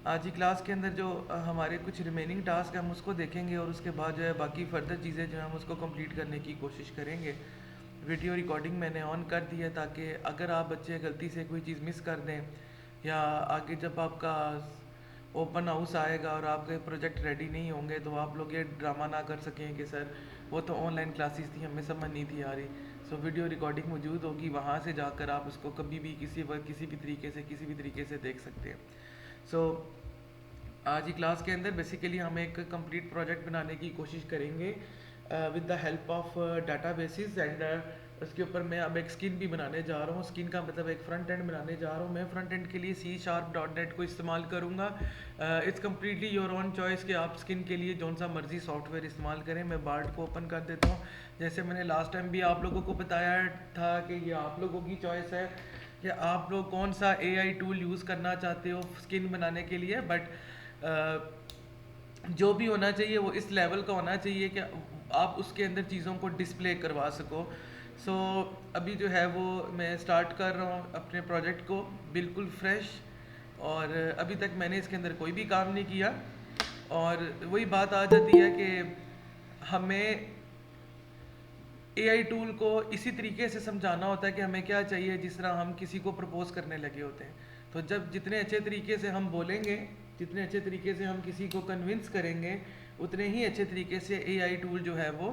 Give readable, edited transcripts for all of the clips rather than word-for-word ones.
आज की क्लास के अंदर जो हमारे कुछ रिमेनिंग टास्क हैं हम उसको देखेंगे और उसके बाद जो है बाकी फर्दर चीज़ें जो हैं हम उसको कंप्लीट करने की कोशिश करेंगे। वीडियो रिकॉर्डिंग मैंने ऑन कर दी है ताकि अगर आप बच्चे गलती से कोई चीज़ मिस कर दें या आगे जब आपका ओपन हाउस आएगा और आपके प्रोजेक्ट रेडी नहीं होंगे तो आप लोग ये ड्रामा ना कर सकें कि सर वो तो ऑनलाइन क्लासेस थी हमें समझ नहीं थी आ रही। सो वीडियो रिकॉर्डिंग मौजूद होगी, वहाँ से जाकर आप उसको कभी भी किसी वक्त किसी भी तरीके से देख सकते हैं। सो आज की क्लास के अंदर बेसिकली हम एक कंप्लीट प्रोजेक्ट बनाने की कोशिश करेंगे with the help of databases and उसके ऊपर मैं अब एक स्किन भी बनाने जा रहा हूँ। स्किन का मतलब एक फ्रंट एंड बनाने जा रहा हूँ। मैं फ्रंट एंड के लिए C#.net को इस्तेमाल करूँगा। It's completely your own choice कि आप स्किन के लिए जौन सा मर्जी सॉफ्टवेयर इस्तेमाल करें। मैं बार्ड को ओपन कर देता हूँ। जैसे मैंने लास्ट टाइम भी आप लोगों को बताया था कि ये आप लोगों की चॉइस है कि आप लोग कौन सा AI टूल यूज़ करना चाहते हो स्किन बनाने के लिए। बट जो भी होना चाहिए वो इस लेवल का होना चाहिए कि आप उसके अंदर चीज़ों को डिस्प्ले करवा सको। सो अभी जो है वो मैं स्टार्ट कर रहा हूँ अपने प्रोजेक्ट को बिल्कुल फ्रेश, और अभी तक मैंने इसके अंदर कोई भी काम नहीं किया। और वही बात आ जाती है कि हमें AI टूल को इसी तरीके से समझाना होता है कि हमें क्या चाहिए जिस तरह हम किसी को प्रपोज करने लगे होते हैं। तो जब जितने अच्छे तरीके से हम बोलेंगे, जितने अच्छे तरीके से हम किसी को कन्विंस करेंगे, उतने ही अच्छे तरीके से AI टूल जो है वो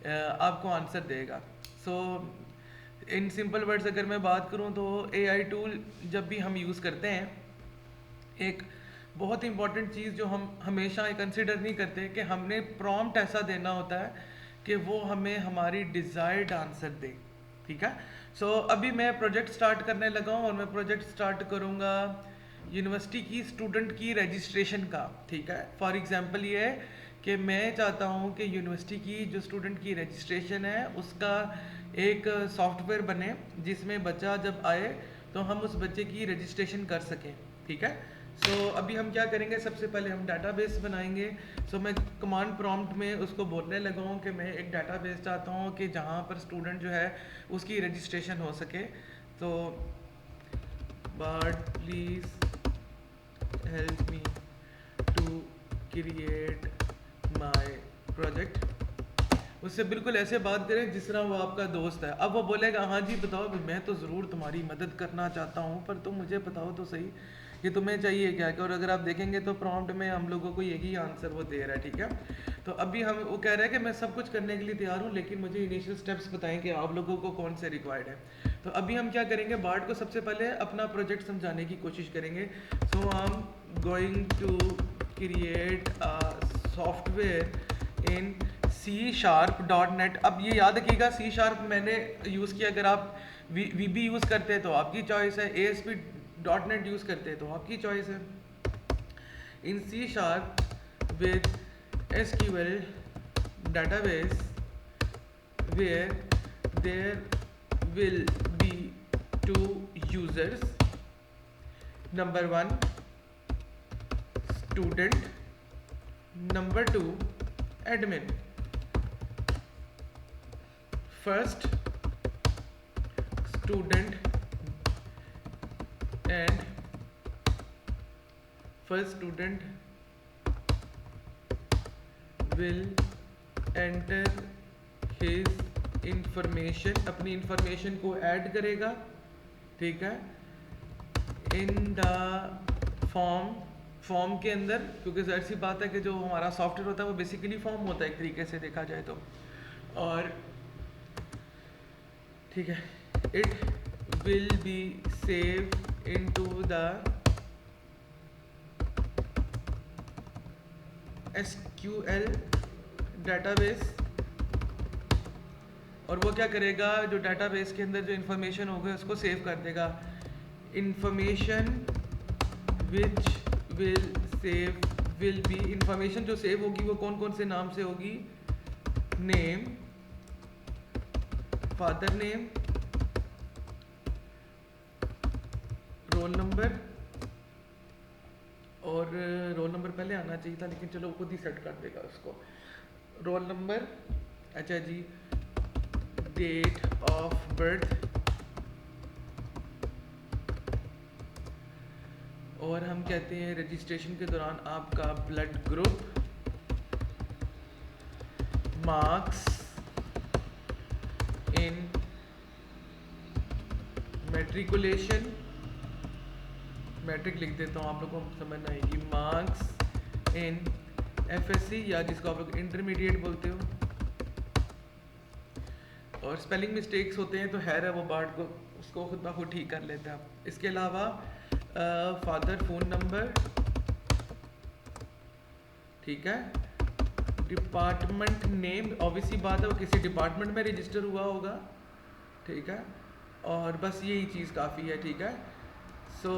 आपको आंसर देगा। सो इन सिंपल वर्ड्स अगर मैं बात करूं तो AI टूल जब भी हम यूज़ करते हैं, एक बहुत इंपॉर्टेंट चीज़ जो हम हमेशा कंसिडर नहीं करते कि हमने प्रॉम्प्ट ऐसा देना होता है कि वो हमें हमारी डिज़ायर्ड आंसर दे। ठीक है। सो अभी मैं प्रोजेक्ट स्टार्ट करने लगा हूँ और मैं प्रोजेक्ट स्टार्ट करूँगा यूनिवर्सिटी की स्टूडेंट की रजिस्ट्रेशन का। ठीक है। फॉर एग्जांपल ये है कि मैं चाहता हूँ कि यूनिवर्सिटी की जो स्टूडेंट की रजिस्ट्रेशन है उसका एक सॉफ्टवेयर बने जिसमें बच्चा जब आए तो हम उस बच्चे की रजिस्ट्रेशन कर सकें। ठीक है। सो अभी हम क्या करेंगे, सबसे पहले हम डाटाबेस बनाएंगे। सो मैं कमांड प्रॉम्प्ट में उसको बोलने लगा हूँ कि मैं एक डाटाबेस चाहता हूँ कि जहाँ पर स्टूडेंट जो है उसकी रजिस्ट्रेशन हो सके। तो but please help me to create my project. उससे बिल्कुल ऐसे बात करें जिस तरह वो आपका दोस्त है। अब वो बोलेगा हाँ जी बताओ, मैं तो ज़रूर तुम्हारी मदद करना चाहता हूँ पर तुम मुझे बताओ तो सही कि तुम्हें चाहिए क्या क्या। और अगर आप देखेंगे तो प्रॉम्प्ट में हम लोगों को यही आंसर वो दे रहा है। ठीक है। तो अभी हम वो कह रहा है कि मैं सब कुछ करने के लिए तैयार हूँ लेकिन मुझे इनिशियल स्टेप्स बताएं कि आप लोगों को कौन से रिक्वायर्ड है। तो अभी हम क्या करेंगे, बार्ड को सबसे पहले अपना प्रोजेक्ट समझाने की कोशिश करेंगे। So I am going to create a software in C#.net। अब ये याद रखिएगा C# मैंने यूज़ किया। अगर आप VB यूज़ करते हैं तो आपकी चॉइस है, ASP.NET यूज़ करते हैं तो आपकी चॉइस है। इन C# with SQL database where there will be two users, number one student, number two admin। first student and first student will enter his information, अपनी इंफॉर्मेशन को ऐड करेगा। ठीक है। इन द फॉर्म के अंदर, क्योंकि जाहिर सी बात है कि जो हमारा सॉफ्टवेयर होता है वो बेसिकली फॉर्म होता है एक तरीके से देखा जाए तो। और ठीक है, it will be save into the SQL database. और वो क्या करेगा, जो डाटाबेस के अंदर जो इन्फॉर्मेशन होगी उसको सेव कर देगा। Information which will save will be, information जो सेव होगी वो कौन कौन से नाम से होगी, name, father name, roll number, और रोल नंबर पहले आना चाहिए था लेकिन चलो खुद ही सेट कर देगा उसको। रोल नंबर, अच्छा जी, डेट ऑफ बर्थ और हम कहते हैं रजिस्ट्रेशन के दौरान आपका blood group, marks in matriculation, matric लिख देता हूँ आप लोगों को समझ आएगी, मार्क्स इन एफएससी या जिसको आप लोग इंटरमीडिएट बोलते हो, और स्पेलिंग मिस्टेक्स होते हैं तो हैर है वो बार्ड को उसको खुद ब खुद ठीक कर लेते हैं आप। इसके अलावा फादर फ़ोन नंबर, ठीक है, डिपार्टमेंट नेम, ऑब्वियसली बात है वो किसी डिपार्टमेंट में रजिस्टर हुआ होगा, ठीक है, और बस यही चीज़ काफ़ी है, ठीक है। सो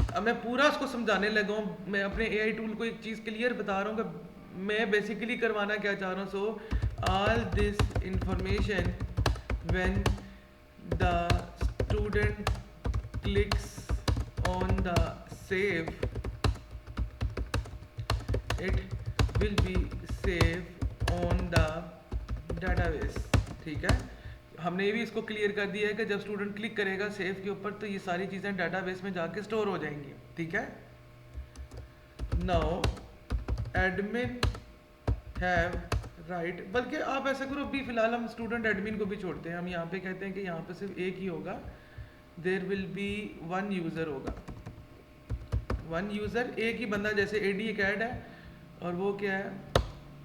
अब मैं पूरा उसको समझाने लगा हूँ, मैं अपने एआई टूल को एक चीज़ क्लियर बता रहा हूँ कि मैं बेसिकली करवाना क्या चाह रहा हूँ। So all this information when the student clicks on the save, it will be save on the database, ठीक है। हमने ये भी इसको क्लियर कर दिया है कि जब स्टूडेंट क्लिक करेगा सेव के ऊपर तो ये सारी चीज़ें डाटाबेस में जाके स्टोर हो जाएंगी, ठीक है। नाउ एडमिन हैव राइट, बल्कि आप ऐसा करो अभी फिलहाल हम स्टूडेंट एडमिन को भी छोड़ते हैं, हम यहाँ पे कहते हैं कि यहाँ पे सिर्फ एक ही होगा, there will be one user होगा, वन यूज़र, एक ही बंदा, जैसे एडी एकैड है और वो क्या है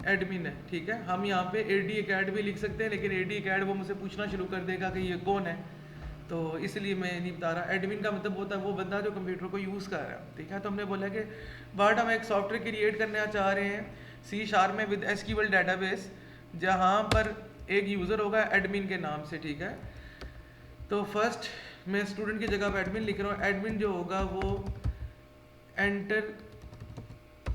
एडमिन है, ठीक है। हम यहाँ पे एडी एकैड भी लिख सकते हैं, लेकिन एडी एकैड वो मुझसे पूछना शुरू कर देगा कि ये कौन है, तो इसलिए मैं नहीं बता रहा। एडमिन का मतलब होता है वो बंदा जो कंप्यूटर को यूज़ कर रहा है, ठीक है। तो हमने बोला कि वर्ड हम एक सॉफ्टवेयर क्रिएट करना चाह रहे हैं C# में विद एसक्यूएल डाटाबेस, जहाँ पर एक यूज़र होगा एडमिन के नाम से, ठीक है। तो फर्स्ट मैं स्टूडेंट की जगह पर एडमिन लिख रहा हूँ, एडमिन जो होगा वो एंटर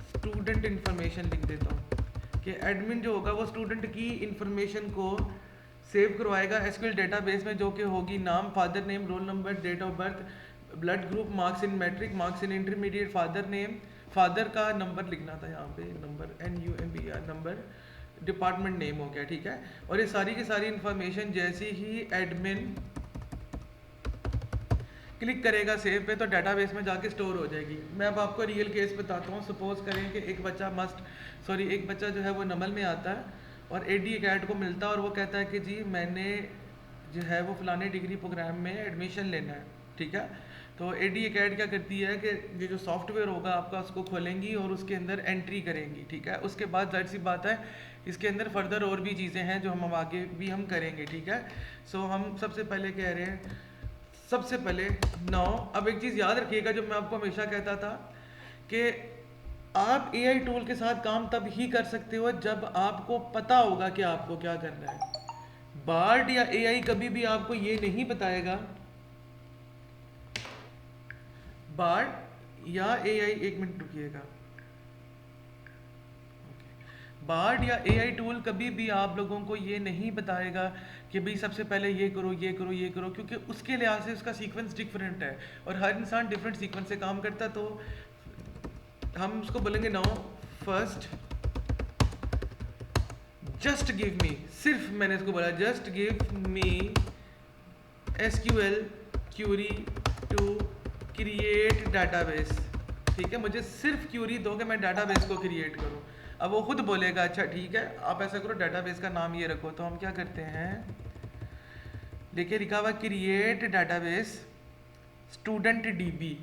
स्टूडेंट इन्फॉर्मेशन लिख देता हूँ कि एडमिन जो होगा वो स्टूडेंट की इंफॉर्मेशन को सेव करवाएगा एसक्यूएल डेटाबेस में, जो कि होगी नाम, father name, roll number, date of birth, blood group, marks in matric, marks in intermediate, father name, father का नंबर लिखना था यहाँ पे, number NUMBR number, department name हो गया, ठीक है। और ये सारी की सारी इंफॉर्मेशन जैसे ही एडमिन क्लिक करेगा सेव पे तो डाटाबेस में जाके स्टोर हो जाएगी। मैं अब आपको रियल केस बताता हूँ। सपोज करें कि एक बच्चा जो है वो नमल में आता है और एडी एकैड को मिलता है और वो कहता है कि जी मैंने जो है वो फलाने डिग्री प्रोग्राम में एडमिशन लेना है, ठीक है। तो एडी एकैड क्या करती है कि ये जो सॉफ्टवेयर होगा आपका उसको खोलेंगी और उसके अंदर एंट्री करेंगी, ठीक है। उसके बाद जाहिर सी बात है इसके अंदर फर्दर और भी चीज़ें हैं जो हम आगे भी हम करेंगे, ठीक है। सो हम सबसे पहले कह रहे हैं, सबसे पहले नौ, अब एक चीज़ याद रखिएगा जो मैं आपको हमेशा कहता था कि आप एआई टूल के साथ काम तब ही कर सकते हो जब आपको पता होगा कि आपको क्या करना है। बार्ड या एआई कभी भी आपको ये नहीं बताएगा, बार्ड या एआई, एक मिनट रुकिएगा, बार्ड या एआई टूल कभी भी आप लोगों को ये नहीं बताएगा कि भाई सबसे पहले ये करो ये करो ये करो, क्योंकि उसके लिहाज से उसका सीक्वेंस डिफरेंट है और हर इंसान डिफरेंट सीक्वेंस से काम करता है। तो हम उसको बोलेंगे now first just give me, सिर्फ मैंने इसको बोला just give me SQL query to create database, ठीक है। मुझे सिर्फ क्यूरी दो कि मैं डाटाबेस को क्रिएट करूँ। अब वो खुद बोलेगा अच्छा ठीक है आप ऐसा करो डाटाबेस का नाम ये रखो। तो हम क्या करते हैं, देखिए लिखा हुआ क्रिएट डाटाबेस स्टूडेंट डीबी,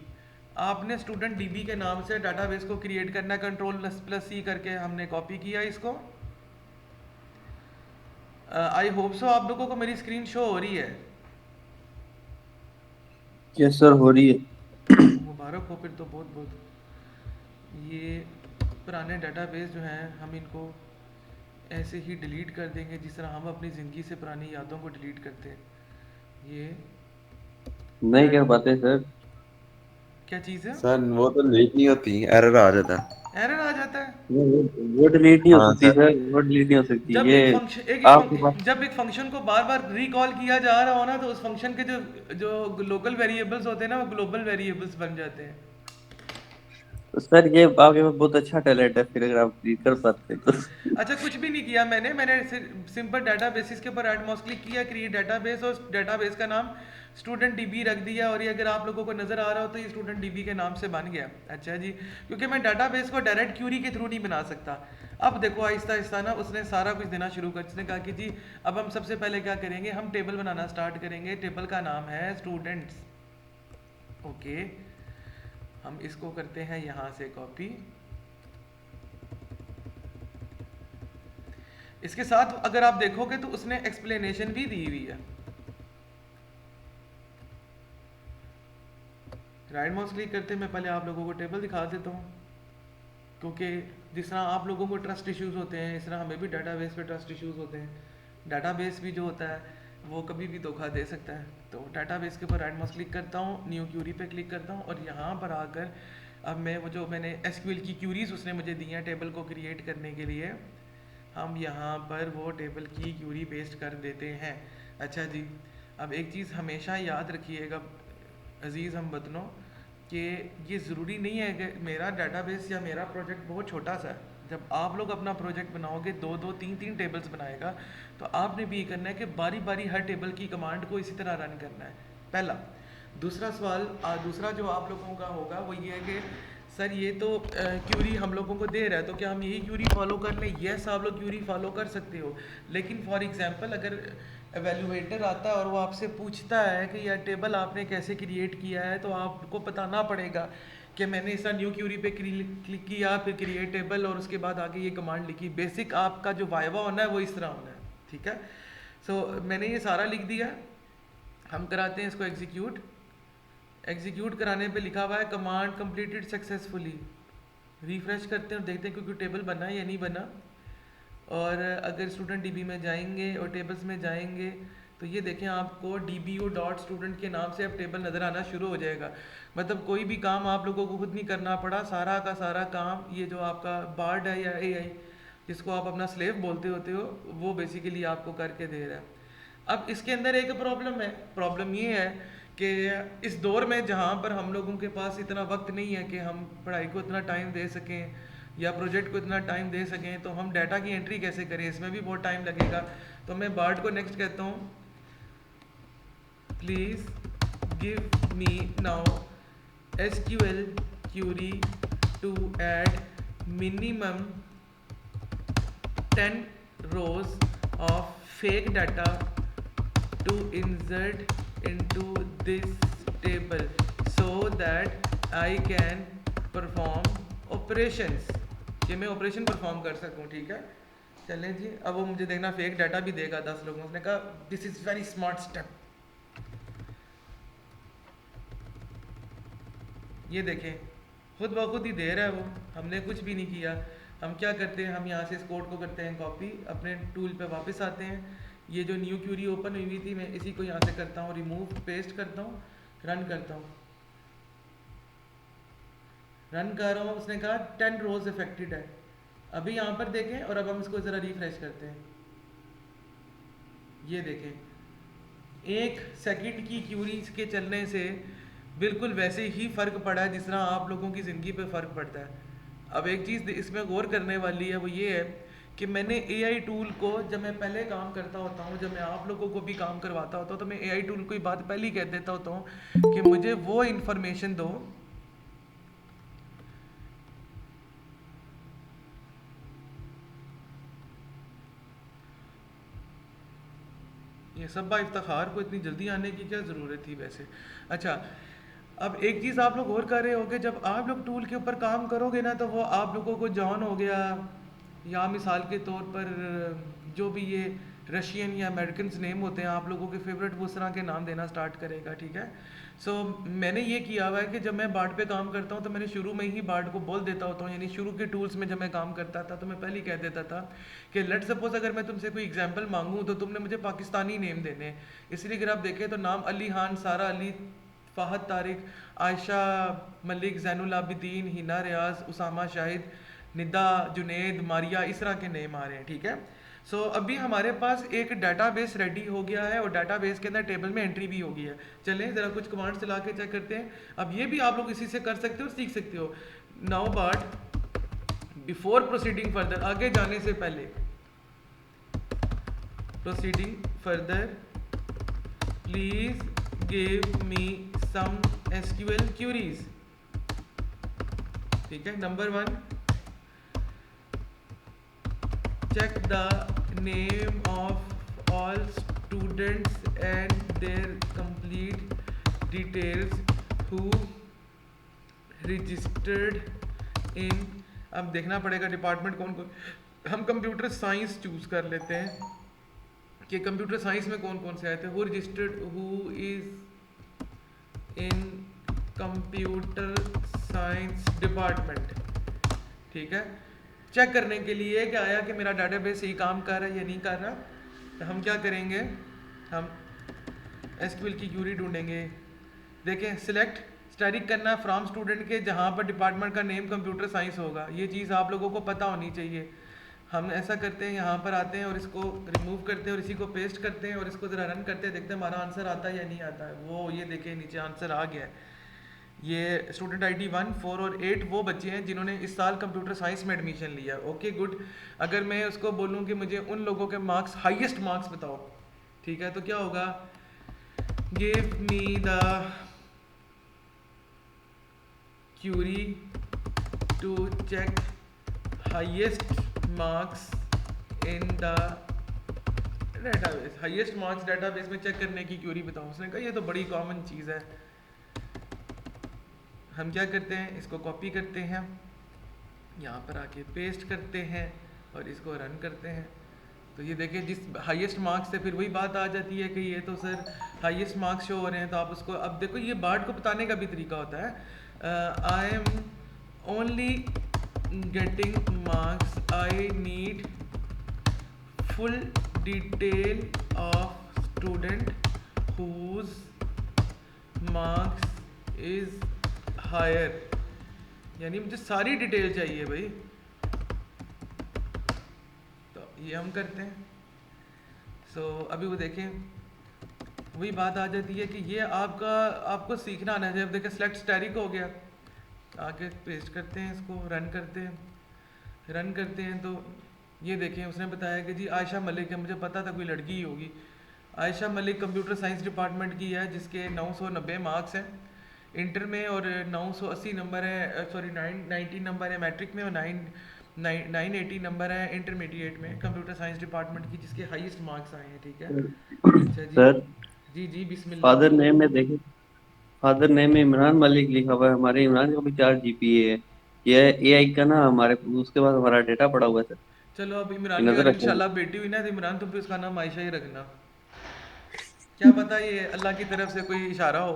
आपने स्टूडेंट डीबी के नाम से डाटाबेस को क्रिएट करना, Ctrl++C करके हमने कॉपी किया इसको। आई होप सो आप लोगों को मेरी स्क्रीन शो हो रही है। यस सर हो रही है। मुबारक हो फिर तो बहुत बहुत। ये पुराने डाटाबेस जो हैं हम इनको ऐसे ही डिलीट कर देंगे जिस तरह हम अपनी ज़िंदगी से पुरानी यादों को डिलीट करते हैं। ये नहीं कर पाते सर। क्या चीज़ है, सर वो तो डिलीट नहीं होती, एरर आ जाता है। एरर आ जाता है। वो डिलीट नहीं हो हाँ सकती सर। सर, वो डिलीट नहीं हो सकती जब ये। एक फंक्शन आपके पास जब एक फंक्शन को बार बार रिकॉल किया जा रहा हो ना तो उस फंक्शन के जो जो लोकल वेरिएबल्स होते हैं ना वो ग्लोबल वेरिएबल्स बन जाते हैं। तो सर ये आपके पास बहुत अच्छा टैलेंट है, फिर अगर आप ये कर पाते तो। अच्छा, कुछ भी नहीं किया मैंने सिंपल डाटा बेसिस के ऊपर एटमॉस क्लिक किया, क्रिएट डाटाबेस, और डाटाबेस का नाम स्टूडेंट डीबी रख दिया, और ये अगर आप लोगों को नज़र आ रहा हो तो ये स्टूडेंट डीबी के नाम से बन गया। अच्छा जी, क्योंकि मैं डाटाबेस को डायरेक्ट क्यूरी के थ्रू नहीं बना सकता। अब देखो आहिस्ता आहिस्ता ना उसने सारा कुछ देना शुरू कर, उसने कहा कि जी अब हम सबसे पहले क्या करेंगे, हम टेबल बनाना स्टार्ट करेंगे। टेबल का नाम है स्टूडेंट्स। ओके, हम इसको करते हैं यहाँ से कॉपी। इसके साथ अगर आप देखोगे तो उसने एक्सप्लेनेशन भी दी हुई है। राइट माउस क्लिक करते मैं पहले आप लोगों को टेबल दिखा देता हूँ, क्योंकि जिस तरह आप लोगों को ट्रस्ट इश्यूज होते हैं इस तरह हमें भी डाटाबेस पे ट्रस्ट इश्यूज होते हैं। डाटाबेस भी जो होता है वो कभी भी धोखा दे सकता है। तो डाटाबेस के ऊपर राइट माउस क्लिक करता हूँ, न्यू क्यूरी पे क्लिक करता हूँ, और यहाँ पर आकर अब मैं वो जो मैंने एसक्यूएल की क्यूरीज उसने मुझे दी हैं टेबल को क्रिएट करने के लिए, हम यहाँ पर वो टेबल की क्यूरी पेस्ट कर देते हैं। अच्छा जी, अब एक चीज़ हमेशा याद रखिएगा अज़ीज़ हम वतनों, कि ये ज़रूरी नहीं है कि मेरा डाटाबेस या मेरा प्रोजेक्ट बहुत छोटा सा है। जब आप लोग अपना प्रोजेक्ट बनाओगे, दो दो तीन तीन टेबल्स बनाएगा, तो आपने भी ये करना है कि बारी बारी हर टेबल की कमांड को इसी तरह रन करना है, पहला। दूसरा सवाल दूसरा जो आप लोगों का होगा वो ये है कि सर ये तो क्यूरी हम लोगों को दे रहा है, तो क्या हम यही क्यूरी फॉलो कर लें? यस, आप लोग क्यूरी फॉलो कर सकते हो, लेकिन फॉर एग्जांपल अगर एवेल्यूएटर आता है और वो आपसे पूछता है कि यार टेबल आपने कैसे क्रिएट किया है, तो आपको बताना पड़ेगा कि मैंने इस न्यू क्यूरी पे क्लिक किया, फिर क्रिएट टेबल, और उसके बाद आगे ये कमांड लिखी। बेसिक आपका जो वाइवा होना है वो इस तरह होना है, ठीक है। सो मैंने ये सारा लिख दिया, हम कराते हैं इसको एग्जीक्यूट। एग्जीक्यूट कराने पे लिखा हुआ है कमांड कंप्लीटेड सक्सेसफुली। रिफ्रेश करते हैं और देखते हैं क्योंकि टेबल बना या नहीं बना। और अगर स्टूडेंट डीबी में जाएंगे और टेबल्स में जाएंगे तो ये देखें आपको DBO डॉट स्टूडेंट के नाम से अब टेबल नज़र आना शुरू हो जाएगा। मतलब कोई भी काम आप लोगों को खुद नहीं करना पड़ा, सारा का सारा काम ये जो आपका बार्ड है या AI जिसको आप अपना स्लेव बोलते होते हो, वो बेसिकली आपको करके दे रहा है। अब इसके अंदर एक प्रॉब्लम है, प्रॉब्लम ये है कि इस दौर में जहाँ पर हम लोगों के पास इतना वक्त नहीं है कि हम पढ़ाई को इतना टाइम दे सकें या प्रोजेक्ट को इतना टाइम दे सकें, तो हम डाटा की एंट्री कैसे करें, इसमें भी बहुत टाइम लगेगा। तो मैं बार्ड को नेक्स्ट कहता हूँ, please give me now SQL query to add minimum 10 rows of fake data to insert into this table so that I can perform operations। ये मैं ऑपरेशन परफॉर्म कर सकूँ, ठीक है। चलें जी, अब वो मुझे देखना फेक डाटा भी देगा 10 लोगों। उसने कहा this is very smart step. ये देखें खुद ब खुद ही दे रहा है वो, हमने कुछ भी नहीं किया। हम क्या करते हैं, हम यहाँ से इस कोड को करते हैं कॉपी, अपने टूल पे वापस आते हैं। ये जो न्यू क्यूरी ओपन हुई थी मैं इसी को यहाँ से करता हूँ रिमूव, पेस्ट करता हूँ, रन करता हूँ। रन कर रहा हूँ, उसने कहा 10 रोज अफेक्टेड है। अभी यहाँ पर देखें और अब हम इसको ज़रा रिफ्रेश करते हैं। ये देखें 1 सेकंड की क्यूरी के चलने से बिल्कुल वैसे ही फ़र्क पड़ा है जिस तरह आप लोगों की ज़िंदगी पे फ़र्क पड़ता है। अब एक चीज़ इसमें गौर करने वाली है, वो ये है कि मैंने AI टूल को जब मैं पहले काम करता होता हूँ, जब मैं आप लोगों को भी काम करवाता होता हूँ, तो मैं AI टूल को ये बात पहले ही कह देता होता हूँ कि मुझे वो इन्फॉर्मेशन दो ये सब इफ्तार को इतनी जल्दी आने की क्या ज़रूरत थी वैसे। अच्छा, अब एक चीज़ आप लोग और कर रहे होगे, जब आप लोग टूल के ऊपर काम करोगे ना, तो वो आप लोगों को जॉन हो गया या मिसाल के तौर पर जो भी ये रशियन या अमेरिकन नेम होते हैं आप लोगों के फेवरेट, वो उस तरह के नाम देना स्टार्ट करेगा, ठीक है। सो मैंने ये किया हुआ है कि जब मैं बार्ड पे काम करता हूँ तो मैंने शुरू में ही बार्ड को बोल देता होता हूँ, यानी शुरू के टूल्स में जब मैं काम करता था तो मैं पहले ही कह देता था कि लेट सपोज अगर मैं तुमसे कोई एग्जांपल मांगूँ तो तुमने मुझे पाकिस्तानी नेम देने। इसलिए अगर आप देखें तो नाम अली खान, सारा अली, फ़ाहद तारिक, आयशा मलिक, ज़ैनुल आबिदीन, हिना रियाज, उसामा शाहिद, निदा, जुनेद, मारिया, इस तरह के नेम आ रहे हैं, ठीक है। सो अभी हमारे पास एक डाटाबेस रेडी हो गया है और डाटाबेस के अंदर टेबल में एंट्री भी हो गई है। चलें ज़रा कुछ कमांड्स चला के चेक करते हैं। अब ये भी आप लोग इसी से कर सकते हो, सीख सकते हो। Now but before proceeding further, आगे जाने से पहले, proceeding further please give me some SQL queries. ठीक है, number 1, check the name of all students and their complete details who registered in, अब देखना पड़ेगा डिपार्टमेंट कौन कौन, हम कंप्यूटर साइंस चूज कर लेते हैं कि कंप्यूटर साइंस में कौन कौन से आए थे। Who registered, who is in computer science department. ठीक है, चेक करने के लिए कि आया कि मेरा डाटाबेस सही काम कर रहा है या नहीं कर रहा, तो हम क्या करेंगे, हम एसक्यूएल की क्यूरी ढूंढेंगे। देखें, सिलेक्ट स्टैटिक करना है फ्रॉम स्टूडेंट के जहाँ पर डिपार्टमेंट का नेम कंप्यूटर साइंस होगा। ये चीज़ आप लोगों को पता होनी चाहिए। हम ऐसा करते हैं, यहाँ पर आते हैं और इसको रिमूव करते हैं और इसी को पेस्ट करते हैं और इसको ज़रा रन करते हैं, देखते हैं हमारा आंसर आता है या नहीं आता है। वो ये देखें नीचे आंसर आ गया है। ये स्टूडेंट आईडी 1, 4 और 8 वो बच्चे हैं जिन्होंने इस साल कंप्यूटर साइंस में एडमिशन लिया। Okay good. अगर मैं उसको बोलूँ कि मुझे उन लोगों के मार्क्स, हाईएस्ट मार्क्स बताओ, ठीक है, तो क्या होगा, give me the query to check highest marks in the database. Highest marks database में चेक करने की क्यूरी बताओ। उसने कहा ये तो बड़ी कॉमन चीज़ है। हम क्या करते हैं, इसको कॉपी करते हैं, यहाँ पर आके पेस्ट करते हैं और इसको रन करते हैं। तो ये देखिए जिस हाईएस्ट मार्क्स से, फिर वही बात आ जाती है कि ये तो सर हाईएस्ट मार्क्स शो हो रहे हैं, तो आप उसको, अब देखो ये बार्ड को बताने का भी तरीका होता है। I am only getting marks, I need full detail of student whose marks is higher, यानी मुझे सारी डिटेल चाहिए भाई। तो ये हम करते हैं। सो अभी वो देखें, वही बात आ जाती है कि ये आपको सीखना आना चाहिए। अब देखें सिलेक्ट स्टैटिक हो गया, आके पेस्ट करते हैं, इसको रन करते हैं तो ये देखें उसने बताया कि जी आयशा मलिक है। मुझे पता था कोई लड़की ही होगी। Ayesha Malik computer science department की है, जिसके 990 मार्क्स हैं इंटर में और 980 नंबर है, सॉरी 990 नंबर है मैट्रिक में और 980 नंबर है इंटरमीडिएट में कंप्यूटर साइंस डिपार्टमेंट की, जिसके हाईएस्ट मार्क्स आए हैं। ठीक है, अच्छा जी, सर जी बिस्मिल्लाह। फादर नेम में देखे, फादर नेम में इमरान मलिक लिखा हुआ है। हमारे इमरान का भी 4 जीपीए है। ये एआई का ना हमारे, उसके बाद हमारा डेटा पड़ा हुआ है सर, चलो अब ये इमरान की नजर अगर रखें। इंशाल्लाह बेटी हुई ना तो इमरान तुम भी उसका नाम आयशा ही रखना। क्या पता ये अल्लाह की तरफ से कोई इशारा हो।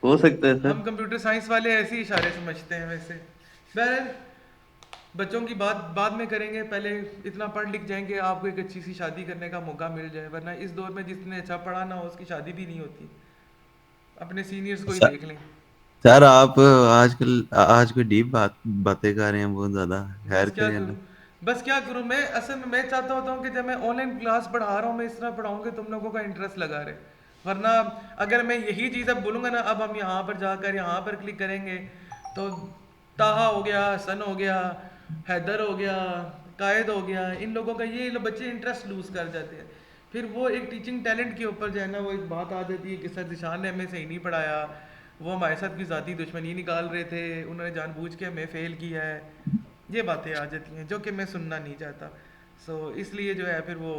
हो सकता है हम सर। कंप्यूटर साइंस वाले ऐसे ही इशारे समझते हैं वैसे। बहरहाल बच्चों की बात बाद में करेंगे, पहले इतना पढ़ लिख जाएंगे आपको एक अच्छी सी शादी करने का मौका मिल जाए, वरना इस दौर में जिसने अच्छा पढ़ा ना हो उसकी शादी भी नहीं होती। अपने सीनियर्स को ही सर देख लें। सर, आप आजकल आज कोई डीप बातें कर रहे हैं बहुत ज्यादा। खैर बस क्या करें करूं, अल्लाह। बस क्या करूं मैं, असल में मैं चाहता होता हूं कि जब मैं ऑनलाइन क्लास पढ़ा रहा हूं मैं इस तरह पढ़ाऊं कि तुम लोगों का इंटरेस्ट लगा रहे। वरना अगर मैं यही चीज़ अब बोलूँगा ना, अब हम यहाँ पर जाकर यहाँ पर क्लिक करेंगे तो ताहा हो गया, हसन हो गया, हैदर हो गया, कायद हो गया, इन लोगों का ये बच्चे इंटरेस्ट लूज कर जाते हैं। फिर वो एक टीचिंग टैलेंट के ऊपर जो है ना वो एक बात आ जाती है कि सर जिशान ने हमें सही नहीं पढ़ाया, वो हमारे साथ की ज़ाती दुश्मनी निकाल रहे थे, उन्होंने जानबूझ के हमें फ़ेल किया है। ये बातें आ जाती हैं जो कि मैं सुनना नहीं चाहता। सो इसलिए जो है फिर वो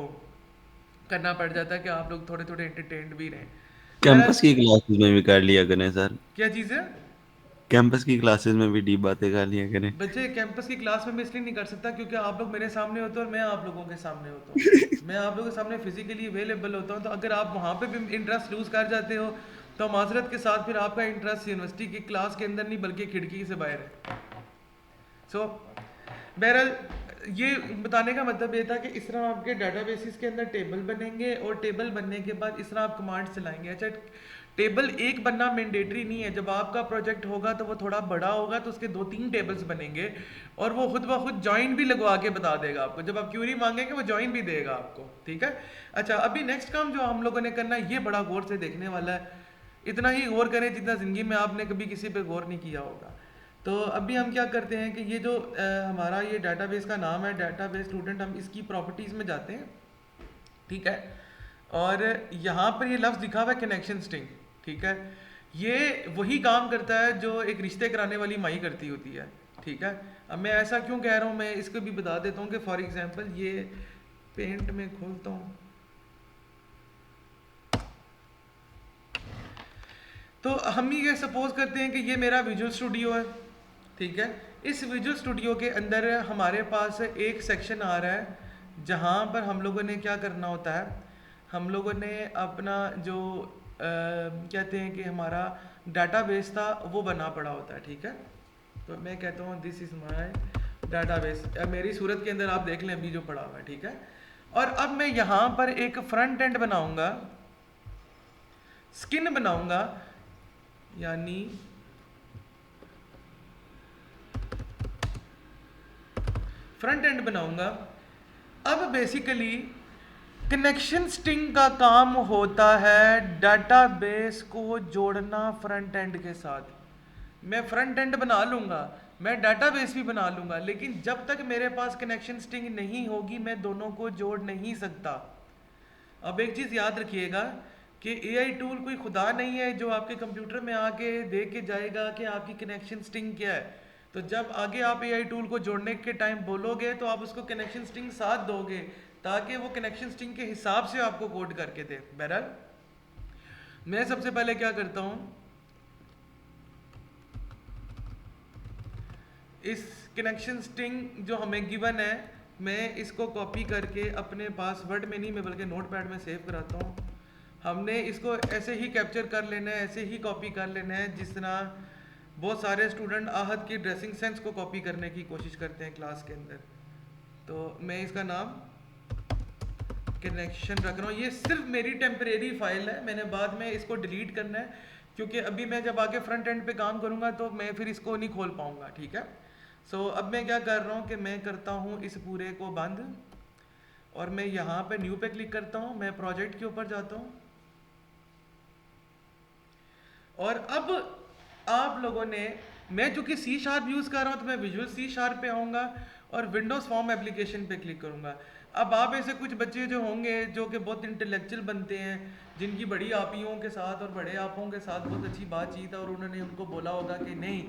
करना पड़ जाता है कि आप लोग थोड़े थोड़े एंटरटेन्ड भी रहें। बहरहाल कैंपस की क्लासेस में भी कर लिया करें सर। क्या चीज़ है, कैंपस की क्लासेस में भी डीप बातें कर लिया करें। बच्चे कैंपस की क्लास में मैं इसलिए नहीं कर सकता क्योंकि आप लोग मेरे सामने होते हो और मैं आप लोगों के सामने होता हूँ। मैं आप लोगों के सामने फिजिकली अवेलेबल होता हूँ, तो अगर आप वहाँ पे भी इंटरेस्ट लूज कर जाते हो तो माजरत के साथ फिर आपका इंटरेस्ट यूनिवर्सिटी की क्लास के अंदर नहीं बल्कि खिड़की से बाहर है। सो बहरहाल ये बताने का मतलब ये था कि इस तरह आपके डाटाबेसिस के अंदर टेबल बनेंगे और टेबल बनने के बाद इस तरह आप कमांड चलाएंगे। अच्छा, टेबल एक बनना मैंडेटरी नहीं है। जब आपका प्रोजेक्ट होगा तो वो थोड़ा बड़ा होगा तो उसके 2-3 टेबल्स बनेंगे और वो खुद ब खुद जॉइन भी लगवा के बता देगा आपको। जब आप क्यूरी मांगेंगे वो जॉइन भी देगा आपको। ठीक है, अच्छा अभी नेक्स्ट काम जो हम लोगों ने करना है ये बड़ा गौर से देखने वाला है। इतना ही गौर करें जितना ज़िंदगी में आपने कभी किसी पे गौर नहीं किया होगा। तो अभी हम क्या करते हैं कि ये जो हमारा ये डाटाबेस का नाम है डाटाबेस स्टूडेंट, हम इसकी प्रॉपर्टीज़ में जाते हैं, ठीक है। और यहाँ पर ये लफ्ज़ लिखा हुआ है कनेक्शन स्ट्रिंग, ठीक है। ये वही काम करता है जो एक रिश्ते कराने वाली माई करती होती है, ठीक है। अब मैं ऐसा क्यों कह रहा हूँ, मैं इसको भी बता देता हूँ कि फॉर एग्जांपल ये पेंट में खोलता हूँ, तो हम ये सपोज करते हैं कि ये मेरा विजुअल स्टूडियो है, ठीक है। इस विजुअल स्टूडियो के अंदर हमारे पास एक सेक्शन आ रहा है जहाँ पर हम लोगों ने क्या करना होता है, हम लोगों ने अपना जो कहते हैं कि हमारा डाटाबेस था वो बना पड़ा होता है, ठीक है। तो मैं कहता हूँ दिस इज़ माय डाटाबेस, मेरी सूरत के अंदर आप देख लें अभी जो पड़ा हुआ है, ठीक है। और अब मैं यहाँ पर एक फ्रंट एंड बनाऊँगा, स्किन बनाऊँगा, यानी फ्रंट एंड बनाऊंगा। अब बेसिकली कनेक्शन स्ट्रिंग का काम होता है डाटाबेस को जोड़ना फ्रंट एंड के साथ। मैं फ्रंट एंड बना लूंगा, मैं डाटाबेस भी बना लूंगा, लेकिन जब तक मेरे पास कनेक्शन स्ट्रिंग नहीं होगी मैं दोनों को जोड़ नहीं सकता। अब एक चीज़ याद रखिएगा कि एआई टूल कोई खुदा नहीं है जो आपके कंप्यूटर में आके देख के जाएगा कि आपकी कनेक्शन स्ट्रिंग क्या है। तो जब आगे आप एआई टूल को जोड़ने के टाइम बोलोगे तो आप उसको कनेक्शन स्ट्रिंग साथ दोगे ताकि वो कनेक्शन स्ट्रिंग के हिसाब से आपको कोड करके दे। बहरहाल मैं सबसे पहले क्या करता हूँ, इस कनेक्शन स्ट्रिंग जो हमें गिवन है मैं इसको कॉपी करके अपने पास वर्ड में नहीं मैं बल्कि नोटपैड में सेव कराता हूँ। हमने इसको ऐसे ही कैप्चर कर लेना है, ऐसे ही कॉपी कर लेना है जिस तरह बहुत सारे स्टूडेंट आहत की ड्रेसिंग सेंस को कॉपी करने की कोशिश करते हैं क्लास के अंदर। तो मैं इसका नाम कनेक्शन रख रहा हूँ। ये सिर्फ मेरी टेम्परेरी फाइल है, मैंने बाद में इसको डिलीट करना है क्योंकि अभी मैं जब आगे फ्रंट एंड पे काम करूँगा तो मैं फिर इसको नहीं खोल पाऊँगा, ठीक है। सो अब मैं क्या कर रहा हूँ कि मैं करता हूँ इस पूरे को बंद और मैं यहाँ पे न्यू पे क्लिक करता हूँ, मैं प्रोजेक्ट के ऊपर जाता हूँ और अब आप लोगों ने, मैं चूंकि सी शार्प यूज़ कर रहा हूँ तो मैं विजुअल सी शार्प पे आऊँगा और विंडोज़ फॉर्म एप्लीकेशन पे क्लिक करूँगा। अब आप ऐसे कुछ बच्चे जो होंगे जो कि बहुत इंटेलेक्चुअल बनते हैं, जिनकी बड़ी आपियों के साथ और बड़े आपों के साथ बहुत अच्छी बातचीत है और उन्होंने उनको बोला होगा कि नहीं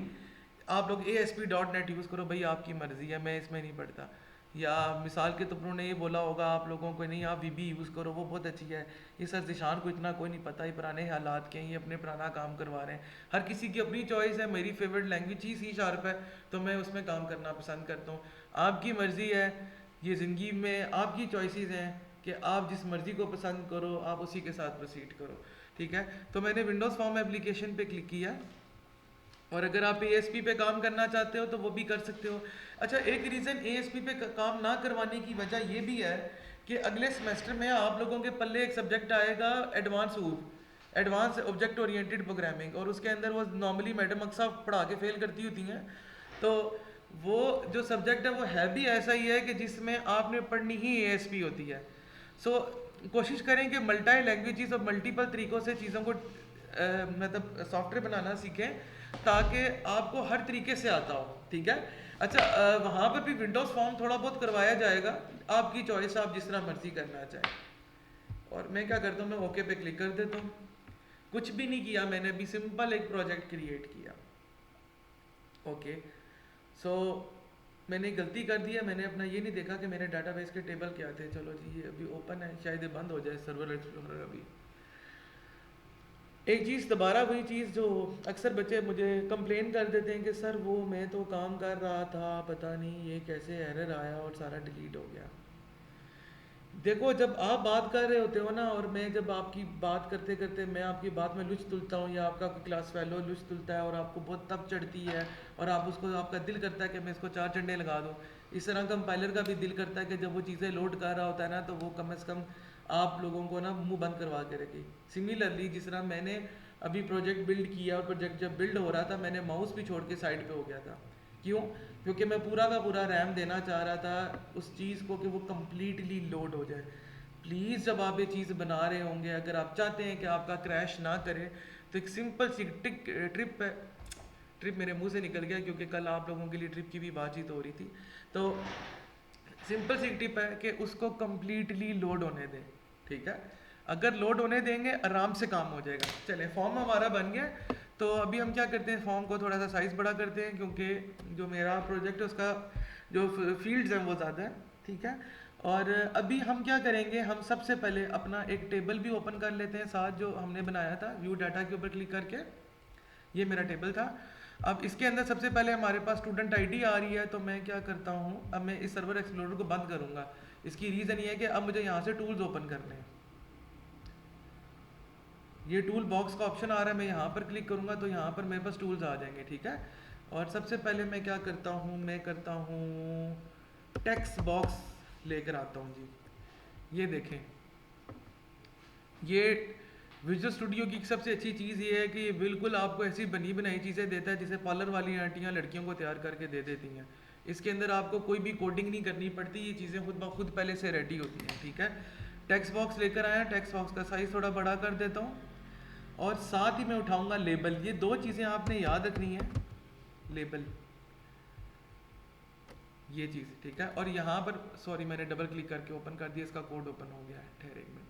आप लोग ASP.NET यूज़ करो, भाई आपकी मर्ज़ी है, मैं इसमें नहीं पढ़ता। या मिसाल के तौर पर उन्होंने ये बोला होगा आप लोगों को नहीं आप VB यूज़ करो वो बहुत अच्छी है, इस ज़ीशान को इतना कोई नहीं पता, ये पुराने हालात के हैं, ये अपने पुराना काम करवा रहे हैं। हर किसी की अपनी चॉइस है, मेरी फेवरेट लैंग्वेज ही सी शार्प है तो मैं उसमें काम करना पसंद करता हूँ। आपकी मर्ज़ी है, ये ज़िंदगी में आपकी चॉइसेस हैं कि आप जिस मर्ज़ी को पसंद करो आप उसी के साथ प्रोसीड करो, ठीक है। तो मैंने विंडोज़ फॉर्म एप्लीकेशन पे क्लिक किया और अगर आप ASP पे काम करना चाहते हो तो वो भी कर सकते हो। अच्छा, एक रीज़न ASP पे काम ना करवाने की वजह ये भी है कि अगले सेमेस्टर में आप लोगों के पल्ले एक सब्जेक्ट आएगा एडवांस ऑब्जेक्ट ओरिएंटेड प्रोग्रामिंग, और उसके अंदर वो नॉर्मली मैडम अक्सर पढ़ा के फेल करती होती हैं। तो वो जो सब्जेक्ट है वो है भी ऐसा ही है कि जिसमें आपने पढ़नी ही ASP होती है। सो कोशिश करें कि मल्टी लैंग्वेजेस और मल्टीपल तरीक़ों से चीज़ों को मतलब सॉफ्टवेयर बनाना सीखें ताकि आपको हर तरीके से आता हो, ठीक है। अच्छा, वहाँ पर भी विंडोज़ फॉर्म थोड़ा बहुत करवाया जाएगा, आपकी चॉइस, आप जिस तरह मर्जी करना चाहें। और मैं क्या करता हूँ, मैं ओके पे क्लिक कर देता हूँ। कुछ भी नहीं किया मैंने, अभी सिंपल एक प्रोजेक्ट क्रिएट किया। ओके, सो मैंने गलती कर दिया, मैंने अपना ये नहीं देखा कि मेरे डाटाबेस के टेबल क्या थे। चलो जी, ये अभी ओपन है, शायद ये बंद हो जाए सर्वर एक्सप्लोरर। अभी एक चीज़ दोबारा वही चीज़ जो अक्सर बच्चे मुझे कंप्लेन कर देते हैं कि सर वो मैं तो काम कर रहा था, पता नहीं ये कैसे एरर आया और सारा डिलीट हो गया। देखो, जब आप बात कर रहे होते हो ना और मैं जब आपकी बात करते करते मैं आपकी बात में लुच तुलता हूँ या आपका कोई क्लास फेलो लुच तुलता है और आपको बहुत तब चढ़ती है और आप उसको, आपका दिल करता है कि मैं इसको 4 चंडे लगा दूँ। इस तरह कंपाइलर का भी दिल करता है कि जब वो चीज़ें लोड कर रहा होता है ना तो वो कम से कम आप लोगों को ना मुंह बंद करवा के रखे। सिमिलरली जिस तरह मैंने अभी प्रोजेक्ट बिल्ड किया और प्रोजेक्ट जब बिल्ड हो रहा था मैंने माउस भी छोड़ के साइड पे हो गया था। क्यों? क्योंकि मैं पूरा का पूरा रैम देना चाह रहा था उस चीज़ को कि वो कम्प्लीटली लोड हो जाए। प्लीज़ जब आप ये चीज़ बना रहे होंगे, अगर आप चाहते हैं कि आपका क्रैश ना करे तो एक सिंपल सी ट्रिप है, ट्रिप मेरे मुंह से निकल गया क्योंकि कल आप लोगों के लिए ट्रिप की भी बातचीत हो रही थी। तो सिंपल सी टिप है कि उसको कंप्लीटली लोड होने दें, ठीक है। अगर लोड होने देंगे आराम से काम हो जाएगा। चलें, फॉर्म हमारा बन गया। तो अभी हम क्या करते हैं, फॉर्म को थोड़ा सा साइज़ बड़ा करते हैं क्योंकि जो मेरा प्रोजेक्ट है उसका जो फील्ड्स हैं वो ज़्यादा है, ठीक है। और अभी हम क्या करेंगे, हम सबसे पहले अपना एक टेबल भी ओपन कर लेते हैं साथ जो हमने बनाया था, व्यू डाटा के ऊपर क्लिक करके। ये मेरा टेबल था। अब इसके अंदर सबसे पहले हमारे पास स्टूडेंट आईडी आ रही है, तो मैं क्या करता हूँ, अब मैं इस सर्वर एक्सप्लोरर को बंद करूँगा। इसकी रीज़न ये है कि अब मुझे यहाँ से टूल्स ओपन करने हैं। ये टूल बॉक्स का ऑप्शन आ रहा है, मैं यहाँ पर क्लिक करूँगा तो यहाँ पर मेरे पास टूल्स आ जाएंगे, ठीक है। और सबसे पहले मैं क्या करता हूँ, मैं करता हूँ टेक्स्ट बॉक्स लेकर आता हूँ जी। ये देखें, ये विजुअल स्टूडियो की सबसे अच्छी चीज़ ये है कि ये बिल्कुल आपको ऐसी बनी बनाई चीज़ें देता है जिसे पार्लर वाली आंटियाँ लड़कियों को तैयार करके दे देती हैं। इसके अंदर आपको कोई भी कोडिंग नहीं करनी पड़ती, ये चीज़ें खुद ब खुद पहले से रेडी होती हैं, ठीक है। टेक्स्ट बॉक्स लेकर आया, टेक्स्ट बॉक्स का साइज़ थोड़ा बड़ा कर देता हूँ और साथ ही मैं उठाऊँगा लेबल। ये दो चीज़ें आपने याद रखनी है, लेबल, ये चीज़, ठीक है। और यहाँ पर सॉरी मैंने डबल क्लिक करके ओपन कर दिया, इसका कोड ओपन हो गया है, ठहरे एक मिनट।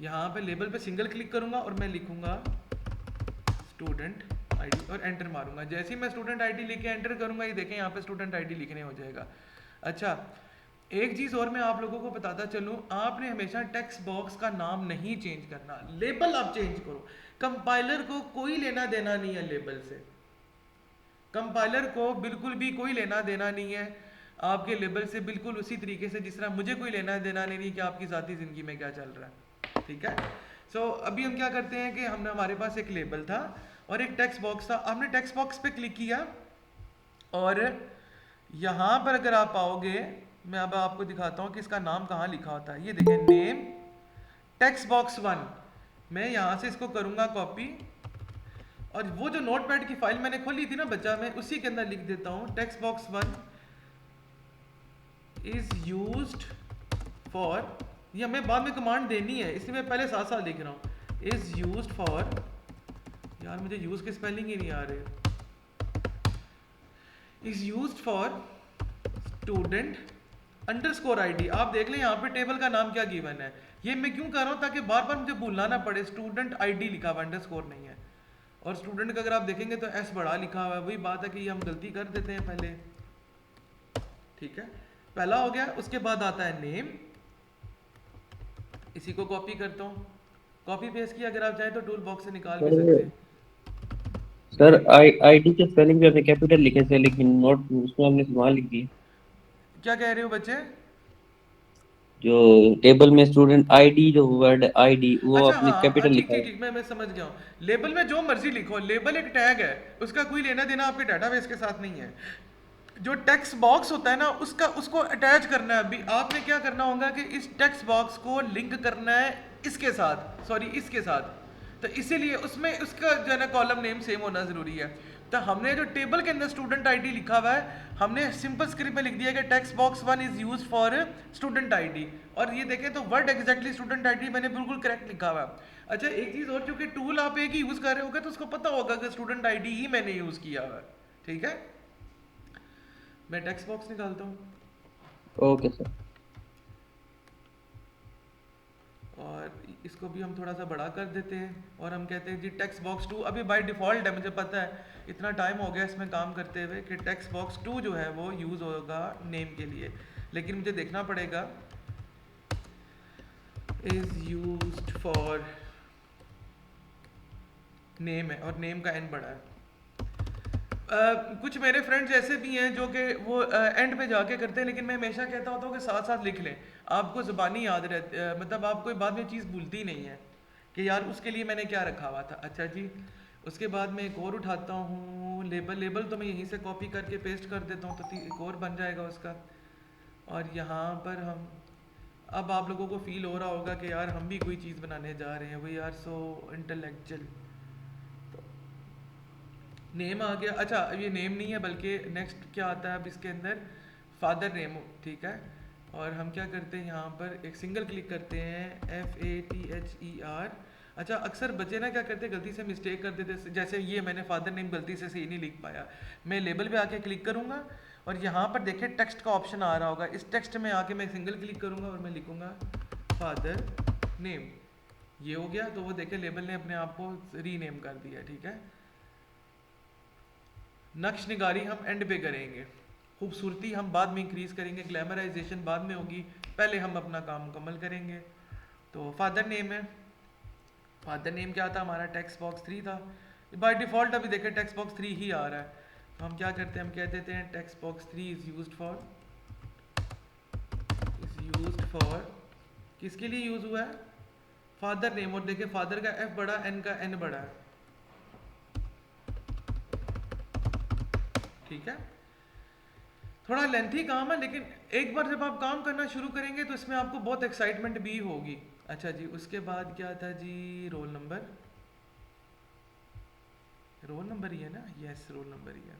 यहाँ पे लेबल पे सिंगल क्लिक करूँगा और मैं लिखूँगा स्टूडेंट आईडी और एंटर मारूंगा। जैसे ही मैं स्टूडेंट आईडी लिख के एंटर करूँगा, ये देखें यहाँ पे स्टूडेंट आईडी लिखने हो जाएगा। अच्छा, एक चीज़ और मैं आप लोगों को बताता चलूँ, आपने हमेशा टेक्स्ट बॉक्स का नाम नहीं चेंज करना, लेबल आप चेंज करो। कंपाइलर को कोई लेना देना नहीं है लेबल से, कंपाइलर को बिल्कुल भी कोई लेना देना नहीं है आपके लेबल से, बिल्कुल उसी तरीके से जिस तरह मुझे कोई लेना देना नहीं कि आपकी ज़ाती ज़िंदगी में क्या चल रहा है, ठीक है। सो अभी हम क्या करते हैं कि हमने हमारे पास एक लेबल था और एक टेक्स्ट बॉक्स था। आपने टेक्स्ट बॉक्स पे क्लिक किया और यहाँ पर अगर आप आओगे, मैं अब आपको दिखाता हूँ कि इसका नाम कहाँ लिखा होता है। ये देखें, नेम टेक्स्ट बॉक्स 1। मैं यहाँ से इसको करूँगा कॉपी और वो जो नोटपैड की फाइल मैंने खोली थी ना बच्चा, मैं उसी के अंदर लिख देता हूँ text box 1 is used for, ये हमें बाद में कमांड देनी है इसलिए मैं पहले साथ साथ लिख रहा हूँ, इज यूज्ड फॉर, यार मुझे यूज के स्पेलिंग ही नहीं आ रहे, is used for student underscore ID. आप देख लें यहाँ पे टेबल का नाम क्या गिवन है। ये मैं क्यों कर रहा हूँ, ताकि बार बार मुझे भूलना ना पड़े, स्टूडेंट आईडी लिखा हुआ अंडरस्कोर नहीं है। और स्टूडेंट का अगर आप देखेंगे तो एस बड़ा लिखा हुआ है, वही बात है कि ये हम गलती कर देते हैं पहले, ठीक है। पहला हो गया, उसके बाद आता है नेम, इसी को कॉपी करता हूँ, कॉपी पेस्ट किया, अगर आप चाहें तो टूल बॉक्स से निकाल भी सकते हैं। सर आईडी के स्पेलिंग भी हमने कैपिटल लिखे थे लेकिन नोट उसमें हमने स्मॉल लिख दिए। क्या कह रहे हो बच्चे? जो टेबल में स्टूडेंट आईडी, जो वर्ड आईडी वो अच्छा आपने हाँ, कैपिटल ठीक लिखा ठीक है। ठीक, मैं समझ गया हूँ। लेबल में जो मर्जी लिखो, लेबल एक टैग है, उसका कोई लेना देना आपके डाटाबेस के साथ नहीं है। जो टेक्स्ट बॉक्स होता है ना, उसका उसको अटैच करना है। अभी आपने क्या करना होगा कि इस टेक्स्ट बॉक्स को लिंक करना है इसके साथ, सॉरी इसके साथ, तो इसीलिए उसमें उसका जो है ना कॉलम नेम सेम होना ज़रूरी है। तो हमने जो टेबल के अंदर स्टूडेंट आईडी लिखा हुआ है, हमने सिंपल स्क्रिप्ट में लिख दिया कि text box 1 is used for student ID, और ये देखें तो वर्ड एग्जैक्टली स्टूडेंट आईडी मैंने बिल्कुल करेक्ट लिखा हुआ है। अच्छा, एक चीज़ और, चूंकि टूल आप एक ही यूज़ कर रहे होगे तो उसको पता होगा कि स्टूडेंट आईडी ही मैंने यूज़ किया हुआ है, ठीक है। मैं टेक्स्ट बॉक्स निकालता हूँ ओके सर। और इसको भी हम थोड़ा सा बड़ा कर देते हैं और हम कहते हैं जी टेक्स्ट बॉक्स 2। अभी बाय डिफ़ॉल्ट है, मुझे पता है, इतना टाइम हो गया इसमें काम करते हुए, कि टेक्स्ट बॉक्स 2 जो है वो यूज़ होगा नेम के लिए, लेकिन मुझे देखना पड़ेगा इज़ यूज्ड फॉर नेम है और नेम का एन बड़ा है। कुछ मेरे फ्रेंड्स ऐसे भी हैं जो कि वो एंड पे जाके करते हैं, लेकिन मैं हमेशा कहता होता हूँ कि साथ साथ लिख लें, आपको ज़ुबानी याद रहती, मतलब आप कोई बाद में चीज़ भूलती नहीं है कि यार उसके लिए मैंने क्या रखा हुआ था। अच्छा जी, उसके बाद मैं एक और उठाता हूँ लेबल। लेबल तो मैं यहीं से कॉपी करके पेस्ट कर देता हूँ, तो एक और बन जाएगा उसका। और यहाँ पर हम, अब आप लोगों को फील हो रहा होगा कि यार हम भी कोई चीज़ बनाने जा रहे हैं, we are so intellectual. Name आ गया। अच्छा, अब ये नेम नहीं है बल्कि नेक्स्ट क्या आता है अब इसके अंदर, फादर नेम, ठीक है। और हम क्या करते हैं, यहाँ पर एक सिंगल क्लिक करते हैं, FATHER, अच्छा, अक्सर बच्चे ना क्या करते हैं, गलती से मिस्टेक कर देते हैं। जैसे ये मैंने फादर नेम गलती से सही नहीं लिख पाया, मैं लेबल पे आके क्लिक करूँगा और यहाँ पर देखिए टेक्स्ट का ऑप्शन आ रहा होगा, इस टेक्स्ट में आके मैं सिंगल क्लिक करूँगा और मैं लिखूँगा फादर नेम। ये हो गया, तो वो देखिए लेबल ने अपने आप को रीनेम कर दिया। ठीक है, नक्श निगारी हम एंड पे करेंगे, खूबसूरती हम बाद में इंक्रीज करेंगे, ग्लैमराइजेशन बाद में होगी, पहले हम अपना काम मुकम्मल करेंगे। तो फादर नेम है, फादर नेम क्या था हमारा, टेक्स्ट बॉक्स 3 था। बाय डिफ़ॉल्ट अभी देखें टेक्स्ट बॉक्स 3 ही आ रहा है, तो हम क्या करते हैं, हम कह देते हैं text box 3 is used for किसके लिए यूज़ हुआ है, फादर नेम। और देखिए फादर का एफ बड़ा, एन का एन बड़ा है। ठीक है, थोड़ा लेंथी काम है, लेकिन एक बार जब आप काम करना शुरू करेंगे तो इसमें आपको बहुत एक्साइटमेंट भी होगी। अच्छा जी, उसके बाद क्या था जी, रोल नंबर, रोल नंबर ही है ना, यस रोल नंबर ही है।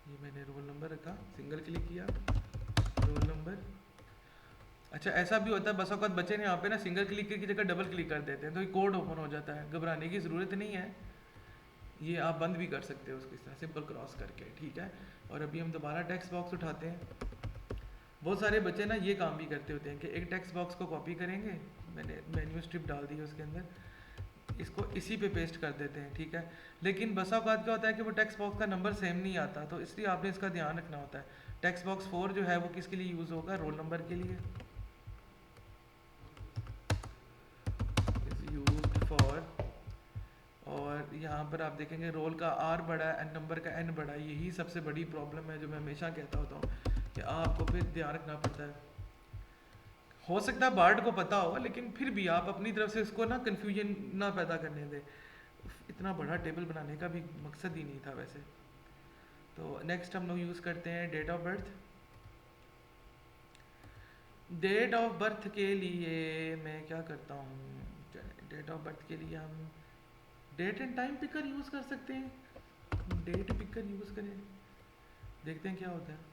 ये मैंने रोल नंबर रखा, सिंगल क्लिक किया, रोल नंबर। अच्छा, ऐसा भी होता है बस औक़ात बच्चे ने यहाँ पे ना सिंगल क्लिक की जगह डबल क्लिक कर देते हैं, तो ये कोड ओपन हो जाता है। घबराने की ज़रूरत नहीं है, ये आप बंद भी कर सकते हो उसको इस तरह सिंपल क्रॉस करके। ठीक है, और अभी हम दोबारा टेक्स्ट बॉक्स उठाते हैं। बहुत सारे बच्चे ना ये काम भी करते होते हैं कि एक टेक्स्ट बॉक्स को कॉपी करेंगे, मैंने मेन्यू स्ट्रिप डाल दी है उसके अंदर, इसको इसी पे पेस्ट कर देते हैं। ठीक है, लेकिन बसा औक़ात क्या होता है कि वो टेक्स्ट बॉक्स का नंबर सेम नहीं आता, तो इसलिए आपने इसका ध्यान रखना होता है। टेक्स्ट बॉक्स 4 जो है वो किसके लिए यूज़ होगा, रोल नंबर के लिए, इज़ यूज्ड फॉर। और यहाँ पर आप देखेंगे रोल का आर बड़ा है एंड नंबर का एन बड़ा है, यही सबसे बड़ी प्रॉब्लम है जो मैं हमेशा कहता होता हूँ कि आपको फिर ध्यान रखना पड़ता है। हो सकता है बार्ड को पता हो, लेकिन फिर भी आप अपनी तरफ से इसको ना कन्फ्यूजन ना पैदा करने दें। इतना बड़ा टेबल बनाने का भी मकसद ही नहीं था वैसे। तो नेक्स्ट हम लोग यूज़ करते हैं date of birth. Date of birth के लिए मैं क्या करता हूँ, डेट ऑफ बर्थ के लिए हम date and time picker use कर सकते हैं, डेट पिकर यूज़ करें, देखते हैं क्या होता है।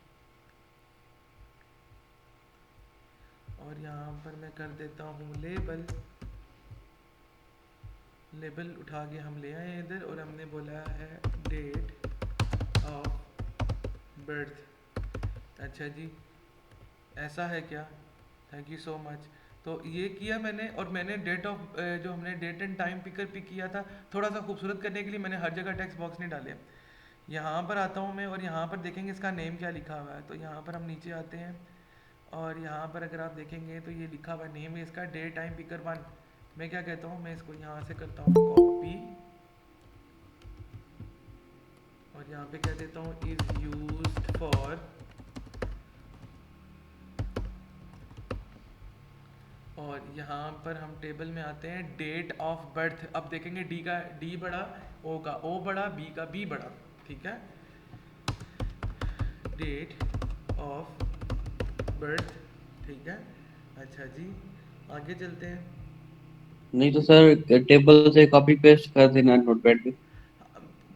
और यहाँ पर मैं कर देता हूँ लेबल, लेबल उठा के हम ले आए इधर और हमने बोला है डेट ऑफ बर्थ। अच्छा जी, ऐसा है क्या, थैंक यू सो मच। तो ये किया मैंने, और मैंने डेट ऑफ जो हमने date and time picker pick किया था, थोड़ा सा खूबसूरत करने के लिए मैंने हर जगह टेक्स्ट बॉक्स नहीं डाले। यहाँ पर आता हूँ मैं और यहाँ पर देखेंगे इसका नेम क्या लिखा हुआ है, तो यहाँ पर हम नीचे आते हैं और यहाँ पर अगर आप देखेंगे तो ये लिखा हुआ है नेम है इसका डे टाइम पिकर 1। मैं क्या कहता हूँ, मैं इसको यहाँ से करता हूँ कॉपी और यहाँ पे कह देता हूँ इज़ यूज्ड फॉर, और यहाँ पर हम टेबल में आते हैं डेट ऑफ बर्थ। अब देखेंगे डी का डी बड़ा, ओ का ओ बड़ा, बी का बी बड़ा। ठीक है, डेट ऑफ बर्थ। ठीक है, अच्छा जी आगे चलते हैं। नहीं तो सर टेबल से कॉपी पेस्ट कर देना नोटपैड पे।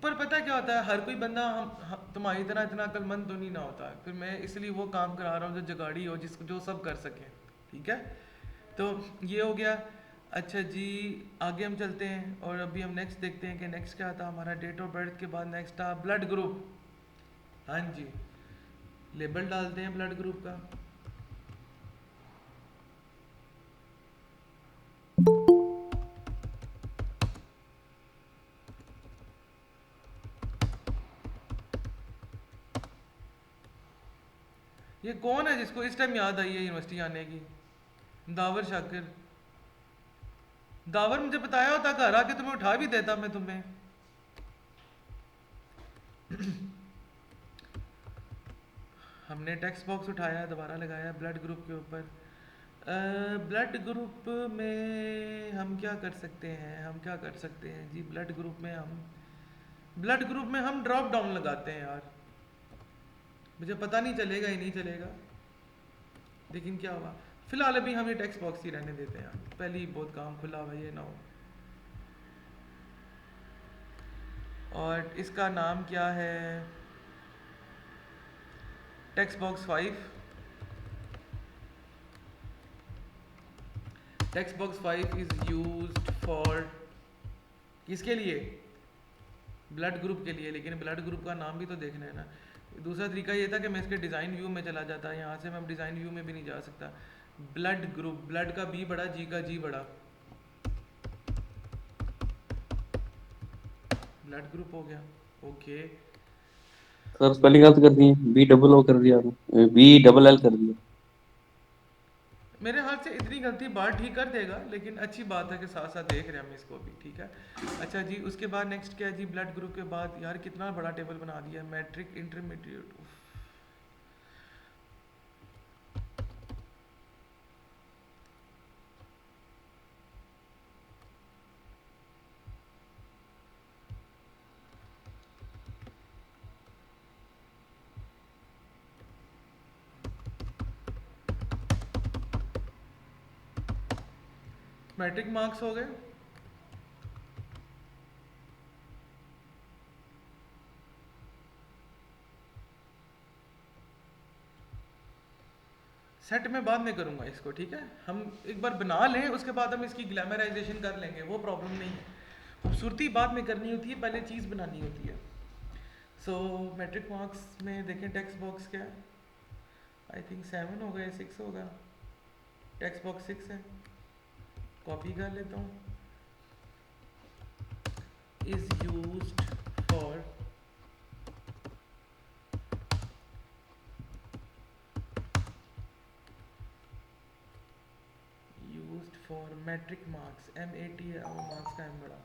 पर पता क्या होता है, हर कोई बंदा हम तुम्हारी तरह इतना अक्लमंद तो नहीं ना होता है, फिर मैं इसलिए वो काम करा रहा हूँ जो जगाड़ी हो, जिसको जो सब कर सके। ठीक है, तो ये हो गया। अच्छा जी आगे हम चलते हैं और अभी हम नेक्स्ट देखते हैं कि नेक्स्ट क्या था हमारा, डेट ऑफ बर्थ के बाद नेक्स्ट था ब्लड ग्रुप। हाँ जी, लेबल डालते हैं ब्लड ग्रुप का। ये कौन है जिसको इस टाइम याद आई है यूनिवर्सिटी आने की, दावर शाकिर। दावर मुझे बताया होता घर आके तुम्हें उठा भी देता मैं तुम्हें। हमने टेक्स्ट बॉक्स उठाया, दोबारा लगाया ब्लड ग्रुप के ऊपर। ब्लड ग्रुप में हम क्या कर सकते हैं, हम क्या कर सकते हैं जी, ब्लड ग्रुप में हम ड्रॉप डाउन लगाते हैं यार। मुझे पता नहीं चलेगा ही नहीं चलेगा, लेकिन क्या हुआ, फिलहाल अभी हम ये टेक्स्ट बॉक्स ही रहने देते हैं यार, पहले ही बहुत काम खुला हुआ ये ना हो। और इसका नाम क्या है, text box 5, text box 5 is used for किसके लिए? ब्लड ग्रुप के लिए, लेकिन ब्लड ग्रुप का नाम भी तो देखना है ना। दूसरा तरीका ये था कि मैं इसके डिज़ाइन व्यू में चला जाता, यहाँ से मैं डिज़ाइन व्यू में भी नहीं जा सकता। ब्लड ग्रुप, ब्लड का बी बड़ा, जी का जी बड़ा, ब्लड ग्रुप हो गया। ओके, सर स्पेलिंग गलत कर दिए, बी डबल ओ कर दिया, बी डबल एल कर दिया। मेरे हाथ से इतनी गलती बात ठीक कर देगा, लेकिन अच्छी बात है कि साथ साथ देख रहे हैं हम इसको भी, ठीक है। अच्छा जी, उसके बाद नेक्स्ट क्या है जी? ब्लड ग्रुप के बाद यार कितना बड़ा टेबल बना दिया है। मैट्रिक इंटरमीडिएट, मैट्रिक मार्क्स हो गए। सेट में बाद में करूँगा इसको, ठीक है। हम एक बार बना लें, उसके बाद हम इसकी ग्लैमराइजेशन कर लेंगे, वो प्रॉब्लम नहीं है। खूबसूरती बाद में करनी होती है, पहले चीज़ बनानी होती है। सो मैट्रिक मार्क्स में देखें, टेक्स्ट बॉक्स क्या है? आई थिंक 7 होगा या 6 होगा। टेक्स्ट बॉक्स 6 है, कॉपी कर लेता हूँ। Is used for used for matric marks, MAT है और मार्क्स का M बड़ा।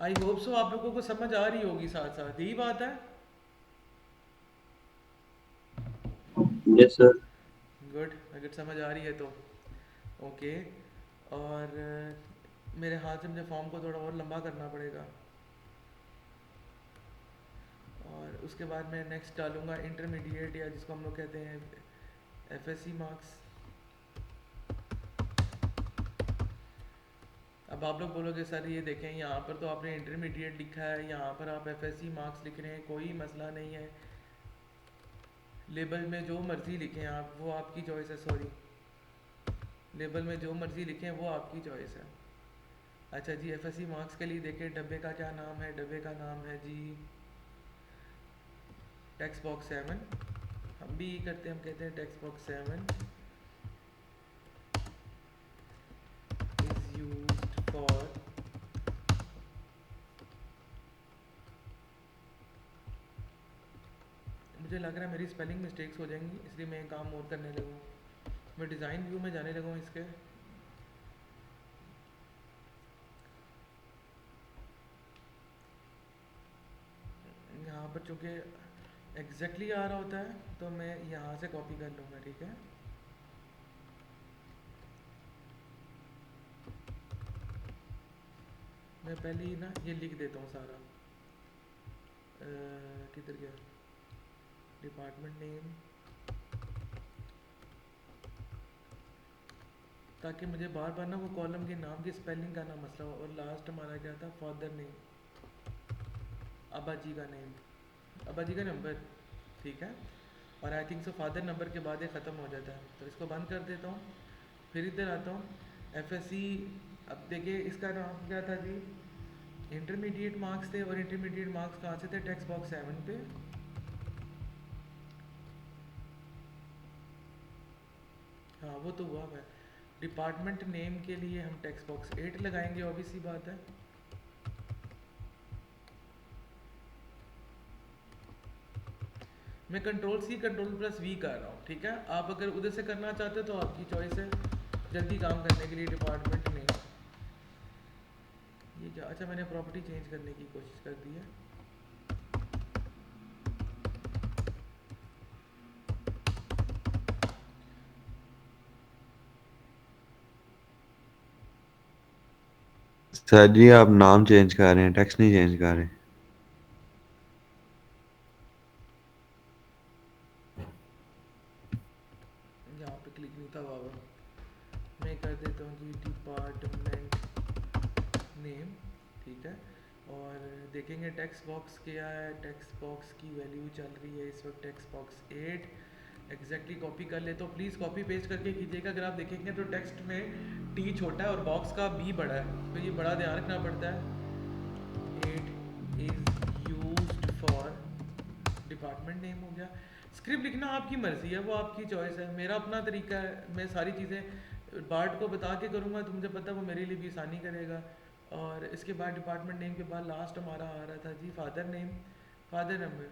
आई होप सो आप लोगों को समझ आ रही होगी, साथ साथ यही बात है। Yes sir. गुड, अगर समझ आ रही है तो ओके। और मेरे हाथ से मुझे फॉर्म को थोड़ा और लंबा करना पड़ेगा। और उसके बाद मैं नेक्स्ट डालूँगा इंटरमीडिएट, या जिसको हम लोग कहते हैं FSC मार्क्स। अब आप लोग बोलोगे सर ये देखें, यहाँ पर तो आपने इंटरमीडिएट लिखा है, यहाँ पर आप FSC मार्क्स लिख रहे हैं। कोई मसला नहीं है, लेबल में जो मर्ज़ी लिखें आप, वो आपकी चॉइस है। सॉरी, लेबल में जो मर्ज़ी लिखें वो आपकी चॉइस है। अच्छा जी, FSC मार्क्स के लिए देखें, डब्बे का क्या नाम है? डब्बे का नाम है जी टेक्स्ट बॉक्स 7। हम भी करते हैं, हम कहते हैं text box 7 is used for मुझे लग रहा है मेरी स्पेलिंग मिस्टेक्स हो जाएंगी, इसलिए मैं एक काम और करने लगूँ। मैं डिज़ाइन व्यू में जाने लगूँ इसके। यहाँ पर चूँकि एग्जैक्टली आ रहा होता है, तो मैं यहाँ से कॉपी कर लूँगा, ठीक है। मैं पहले ही ना ये लिख देता हूँ सारा। किधर गया? डिपार्टमेंट नेम, ताकि मुझे बार बार ना वो कॉलम के नाम की स्पेलिंग का ना मसला हो। और लास्ट हमारा क्या था? फादर नेम, अब्बा जी का नेम, अब्बा जी का नंबर, ठीक है। और I think so father number के बाद ये ख़त्म हो जाता है, तो इसको बंद कर देता हूँ। फिर इधर आता हूँ, FSC। अब देखिए इसका नाम क्या था जी? इंटरमीडिएट मार्क्स थे, और इंटरमीडिएट मार्क्स कहाँ से थे? टेक्स्ट बॉक्स 7 पे। हाँ वो तो हुआ है। डिपार्टमेंट नेम के लिए हम टेक्स्ट बॉक्स 8 लगाएंगे, ऑब्वियस सी बात है। मैं कंट्रोल C कंट्रोल+V कर रहा हूँ, ठीक है। आप अगर उधर से करना चाहते हो तो आपकी चॉइस है, जल्दी काम करने के लिए। डिपार्टमेंट नेम, ये क्या? अच्छा, मैंने प्रॉपर्टी चेंज करने की कोशिश कर दी है। सर जी आप नाम चेंज कर रहे हैं, टेक्स्ट नहीं चेंज कर रहे। यहाँ पे क्लिक नहीं था बाबा। मैं कर देता हूँ जी डिपार्टमेंट नेम, ठीक है। और देखेंगे टेक्स्ट बॉक्स क्या है। टेक्स्ट बॉक्स की वैल्यू चल रही है इस वक्त टेक्स्ट बॉक्स 8। एग्जैक्टली कॉपी कर ले तो प्लीज़ कॉपी पेस्ट करके कीजिएगा। अगर आप देखेंगे तो टेक्स्ट में टी छोटा है और बॉक्स का बी बड़ा है, तो ये बड़ा ध्यान रखना पड़ता है। 8 is used for department name हो गया। स्क्रिप्ट लिखना आपकी मर्ज़ी है, वो आपकी चॉइस है। मेरा अपना तरीका है, मैं सारी चीज़ें बार्ट को बता के करूँगा तो मुझे पता है वो मेरे लिए भी आसानी करेगा। और इसके बाद डिपार्टमेंट नेम के बाद लास्ट हमारा आ रहा था जी फादर नेम, फादर नंबर।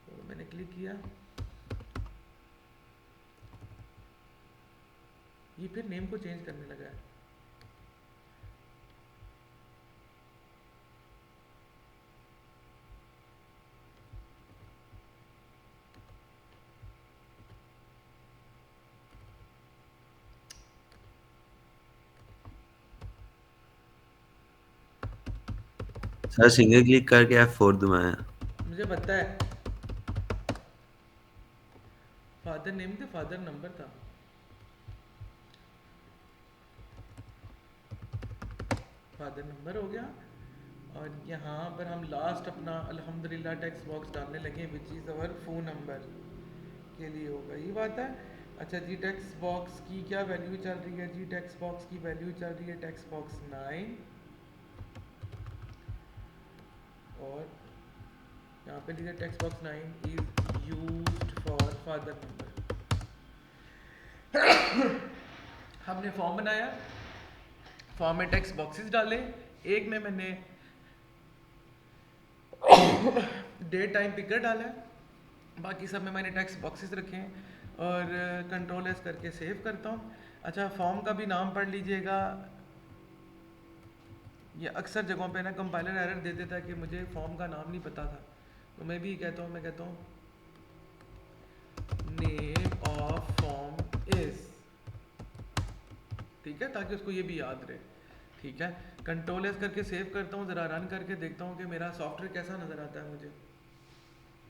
तो मैंने क्लिक किया, ये फिर नेम को चेंज करने लगा है। सर सिंगल क्लिक करके F4 दबाएं। मुझे पता है फादर नेम थे, फादर नंबर था। फादर नंबर हो गया। और यहाँ पर हम लास्ट अपना अल्हम्दुलिल्लाह टेक्स्ट बॉक्स डालने लगे which is our phone number के लिए होगा, ये बात है। अच्छा जी, टेक्स्ट बॉक्स की क्या वैल्यू चल रही है जी? टेक्स्ट बॉक्स की वैल्यू चल रही है टेक्स्ट बॉक्स 9। और यहाँ पे लिखा text box 9 is used for father number. हमने फॉर्म बनाया, फॉर्म में टेक्स्ट बॉक्सेस डाले। एक में मैंने डेट टाइम पिकर डाला है, बाकी सब में मैंने टेक्स्ट बॉक्सेस रखे हैं। और कंट्रोल एस करके सेव करता हूँ। अच्छा, फॉर्म का भी नाम पढ़ लीजिएगा। ये अक्सर जगहों पे ना कंपाइलर एरर दे देता है कि मुझे फॉर्म का नाम नहीं पता था, तो मैं भी कहता हूँ, मैं कहता हूँ नेम ऑफ फॉर्म इज, ठीक है, ताकि उसको ये भी याद रहे। ठीक है, कंट्रोल एस करके सेव करता हूँ, ज़रा रन करके देखता हूँ कि मेरा सॉफ्टवेयर कैसा नज़र आता है मुझे।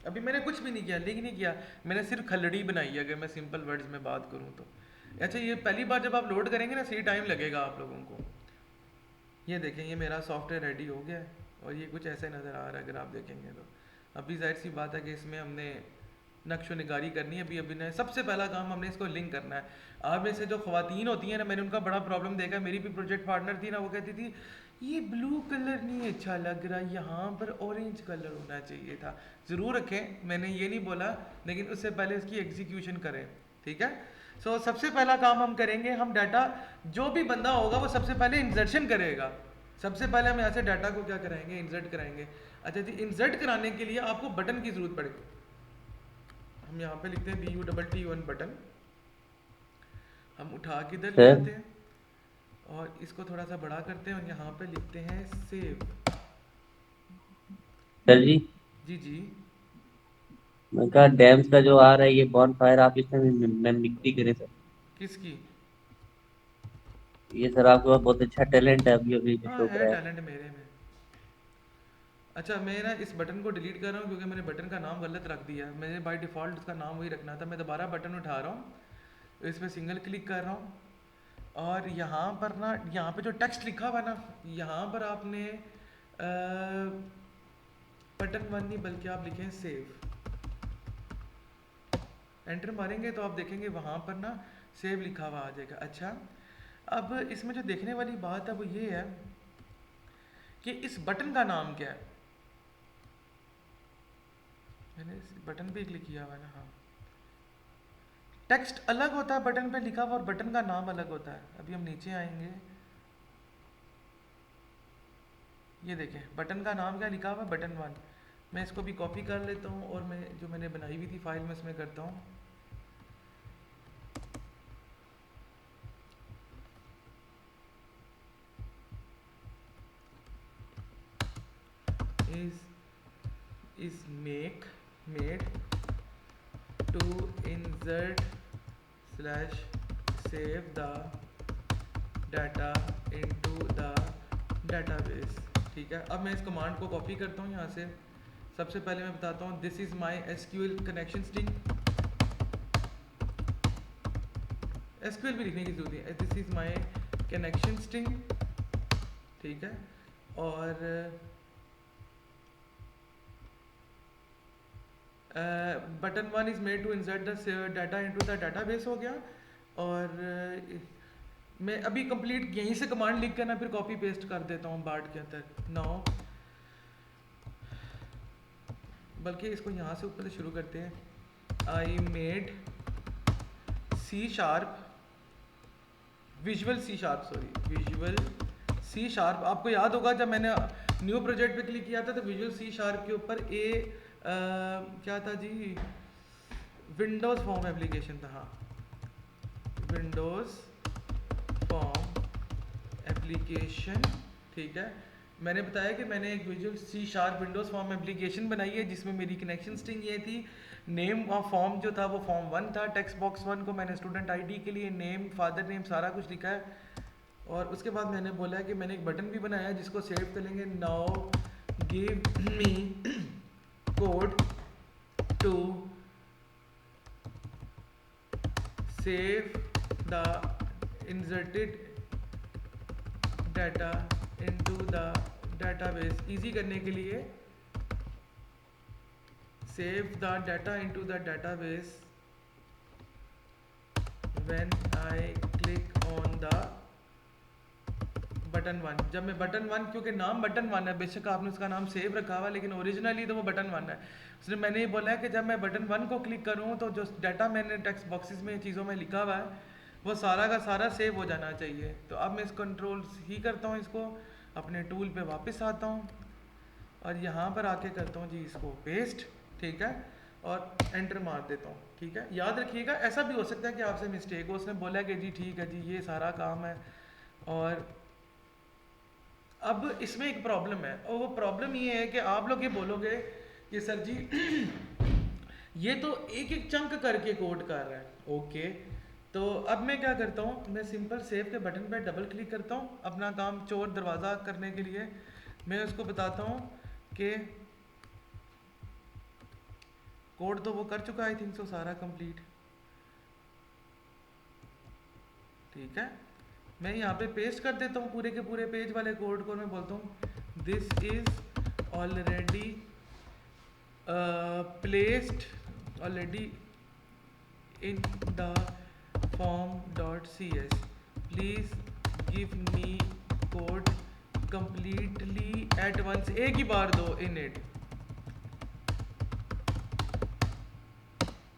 अभी मैंने कुछ भी नहीं किया, लिंक नहीं किया, मैंने सिर्फ खलड़ी बनाई है, अगर मैं सिंपल वर्ड्स में बात करूँ तो। अच्छा, ये पहली बार जब आप लोड करेंगे ना, सही टाइम लगेगा आप लोगों को। ये देखें, ये मेरा सॉफ्टवेयर रेडी हो गया है और ये कुछ ऐसे नज़र आ रहा है अगर आप देखेंगे तो। अभी जाहिर सी बात है कि इसमें हमने नक्शो निगारी करनी है। अभी ने सबसे पहला काम हमने इसको लिंक करना है। आप में से जो ख़वातीन होती हैं ना, मैंने उनका बड़ा प्रॉब्लम देखा। मेरी भी प्रोजेक्ट पार्टनर थी ना, वो कहती थी ये ब्लू कलर नहीं अच्छा लग रहा, यहाँ पर ऑरेंज कलर होना चाहिए था। ज़रूर रखें, मैंने ये नहीं बोला, लेकिन उससे पहले इसकी एग्जीक्यूशन करें। ठीक है, सो सबसे पहला काम हम करेंगे, हम डाटा, जो भी बंदा होगा वो सबसे पहले इंसर्शन करेगा। सबसे पहले हम यहाँ से डाटा को क्या कराएंगे, इंसर्ट कराएंगे। अच्छा जी, इंसर्ट कराने के लिए आपको बटन की ज़रूरत पड़ेगी। हम यहाँ पे लिखते हैं BUTT1 बटन, हम उठा के इधर ले आते हैं और इसको थोड़ा सा बड़ा करते हैं और यहाँ पे लिखते हैं सेव। सर जी, जी जी, मैं कहा डैम्स का जो आ रहा है ये बॉन फायर, आप इसमें मिमिक्री करें सर। किसकी? ये सर आपके पास बहुत अच्छा टैलेंट है, अभी अभी जो हाँ, शो है करा है। टैलेंट मेरे में। अच्छा, मैं ना इस बटन को डिलीट कर रहा हूँ क्योंकि मैंने बटन का नाम गलत रख दिया। मैंने बाय डिफ़ॉल्ट उसका नाम वही रखना था। मैं दोबारा बटन उठा रहा हूँ, इस पर सिंगल क्लिक कर रहा हूँ और यहाँ पर ना, यहाँ पे जो टेक्स्ट लिखा हुआ है ना, यहाँ पर आपने बटन 1 नहीं बल्कि आप लिखें सेव। एंटर मारेंगे तो आप देखेंगे वहाँ पर ना सेव लिखा हुआ आ जाएगा। अच्छा, अब इसमें जो देखने वाली बात है वो ये है कि इस बटन का नाम क्या है। मैंने इस बटन पे क्लिक किया हुआ है ना, हाँ। टेक्स्ट अलग होता है बटन पे लिखा हुआ और बटन का नाम अलग होता है। अभी हम नीचे आएंगे, ये देखें बटन का नाम क्या लिखा हुआ है, बटन 1। मैं इसको भी कॉपी कर लेता हूँ और मैं जो मैंने बनाई हुई थी फाइल में इसमें करता हूँ। is made to insert slash save the data into the database। ठीक है, अब मैं इस कमांड को कॉपी करता हूँ यहाँ से। सबसे पहले मैं बताता हूँ, this is my SQL connection string. SQL भी लिखने की जरूरत है, this is my connection string. ठीक है, और button one is made to insert the data into the database हो गया। और मैं अभी कंप्लीट यहीं से कमांड लिख कर ना फिर कॉपी पेस्ट कर देता हूँ बार्ड के अंदर। नाउ बल्कि इसको यहाँ से ऊपर से शुरू करते हैं। I made C sharp visual C sharp sorry visual C sharp. आपको याद होगा जब मैंने न्यू प्रोजेक्ट पे क्लिक किया था तो विजुअल सी शार्प के ऊपर क्या था जी, विंडोज़ फॉर्म एप्लीकेशन था। हाँ, विंडोज़ फॉर्म एप्लीकेशन, ठीक है। मैंने बताया कि मैंने एक visual C sharp Windows form application बनाई है जिसमें मेरी कनेक्शन स्ट्रिंग ये थी। नेम ऑफ फॉर्म जो था वो फॉर्म 1 था। टेक्स्ट बॉक्स 1 को मैंने स्टूडेंट आईडी के लिए नेम, फादर नेम, सारा कुछ लिखा है। और उसके बाद मैंने बोला है कि मैंने एक बटन भी बनाया है जिसको सेव करेंगे। Now give me code to save the inserted data into the database. Easy करने के लिए save the data into the database when I click on the button 1। जब मैं बटन 1, क्योंकि नाम बटन 1 है, बेशक आपने उसका नाम सेव रखा हुआ लेकिन ओरिजिनली तो वो बटन 1 है। उसने मैंने ये बोला है कि जब मैं बटन 1 को क्लिक करूँ तो जो डाटा मैंने टेक्स्ट बॉक्सेस में चीज़ों में लिखा हुआ है वो सारा का सारा सेव हो जाना चाहिए। तो अब मैं इस कंट्रोल ही करता हूँ, इसको अपने टूल पे वापस आता हूँ और यहाँ पर आके करता हूँ जी इसको पेस्ट, ठीक है, और एंटर मार देता हूँ। ठीक है, याद रखिएगा ऐसा भी हो सकता है कि आपसे मिस्टेक हो। उसने बोला कि जी ठीक है जी ये सारा काम है। और अब इसमें एक प्रॉब्लम है और वो प्रॉब्लम ये है कि आप लोग ये बोलोगे कि सर जी ये तो एक एक चंक करके कोड कर रहा है। ओके, तो अब मैं क्या करता हूँ, मैं सिंपल सेव के बटन पे डबल क्लिक करता हूँ अपना काम चोर दरवाज़ा करने के लिए। मैं उसको बताता हूँ कि कोड तो वो कर चुका है, आई थिंक सो सारा कंप्लीट। ठीक है, मैं यहाँ पे पेस्ट कर देता हूँ पूरे के पूरे पेज वाले कोड को। मैं बोलता हूँ this is already placed already in the form.cs, please give me code completely at once। एक ही बार दो in it।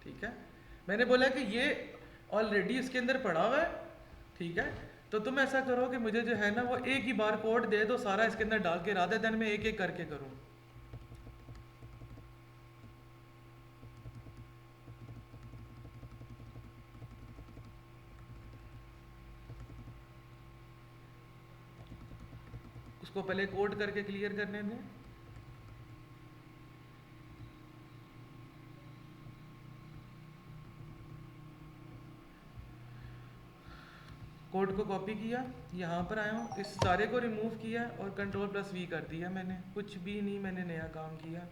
ठीक है, मैंने बोला कि ये ऑलरेडी इसके अंदर पड़ा हुआ है। ठीक है, तो तुम ऐसा करो कि मुझे जो है ना वो एक ही बार कोड दे दो सारा इसके अंदर डाल के, राधे दिन मैं एक एक करके करूँ। उसको पहले कोड करके क्लियर करने दें। कोड को कॉपी किया, यहाँ पर आया हूँ, इस सारे को रिमूव किया और Ctrl+V कर दिया। मैंने कुछ भी नहीं मैंने नया काम किया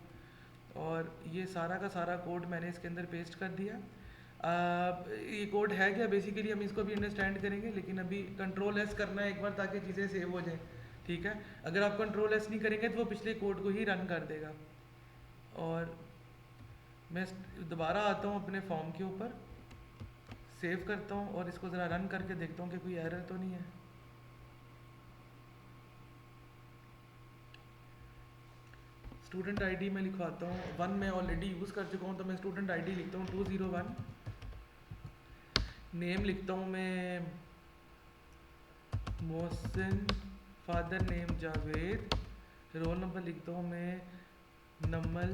और ये सारा का सारा कोड मैंने इसके अंदर पेस्ट कर दिया। ये कोड है क्या बेसिकली हम इसको भी अंडरस्टैंड करेंगे, लेकिन अभी Ctrl+S करना है एक बार ताकि चीज़ें सेव हो जाएं। ठीक है, अगर आप Ctrl+S नहीं करेंगे तो वो पिछले कोड को ही रन कर देगा। और मैं दोबारा आता हूँ अपने फॉर्म के ऊपर, सेव करता हूँ और इसको ज़रा रन करके देखता हूँ कि कोई एरर तो नहीं है। स्टूडेंट आईडी में लिखवाता हूँ, 1 मैं ऑलरेडी यूज़ कर चुका हूँ तो मैं स्टूडेंट आईडी लिखता हूँ 201। नेम लिखता हूँ मैं Mohsin, father name Javed, roll number लिखता हूँ मैं नमल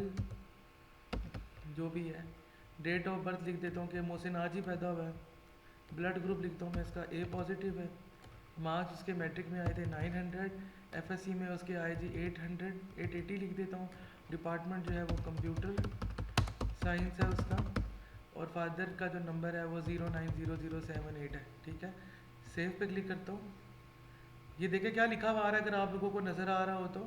जो भी है, डेट ऑफ बर्थ लिख देता हूँ कि मोहसिन आज ही पैदा हुआ है, ब्लड ग्रुप लिखता हूँ मैं इसका ए पॉजिटिव है, मार्क्स उसके मैट्रिक में आए थे 900, एफएससी में उसके आए जी 800, 880 लिख देता हूँ, डिपार्टमेंट जो है वो कंप्यूटर साइंस है उसका, और फादर का जो नंबर है वो 090078 है। ठीक है, सेव पे क्लिक करता हूँ। ये देखें क्या लिखा हुआ आ रहा है, अगर आप लोगों को नज़र आ रहा हो तो।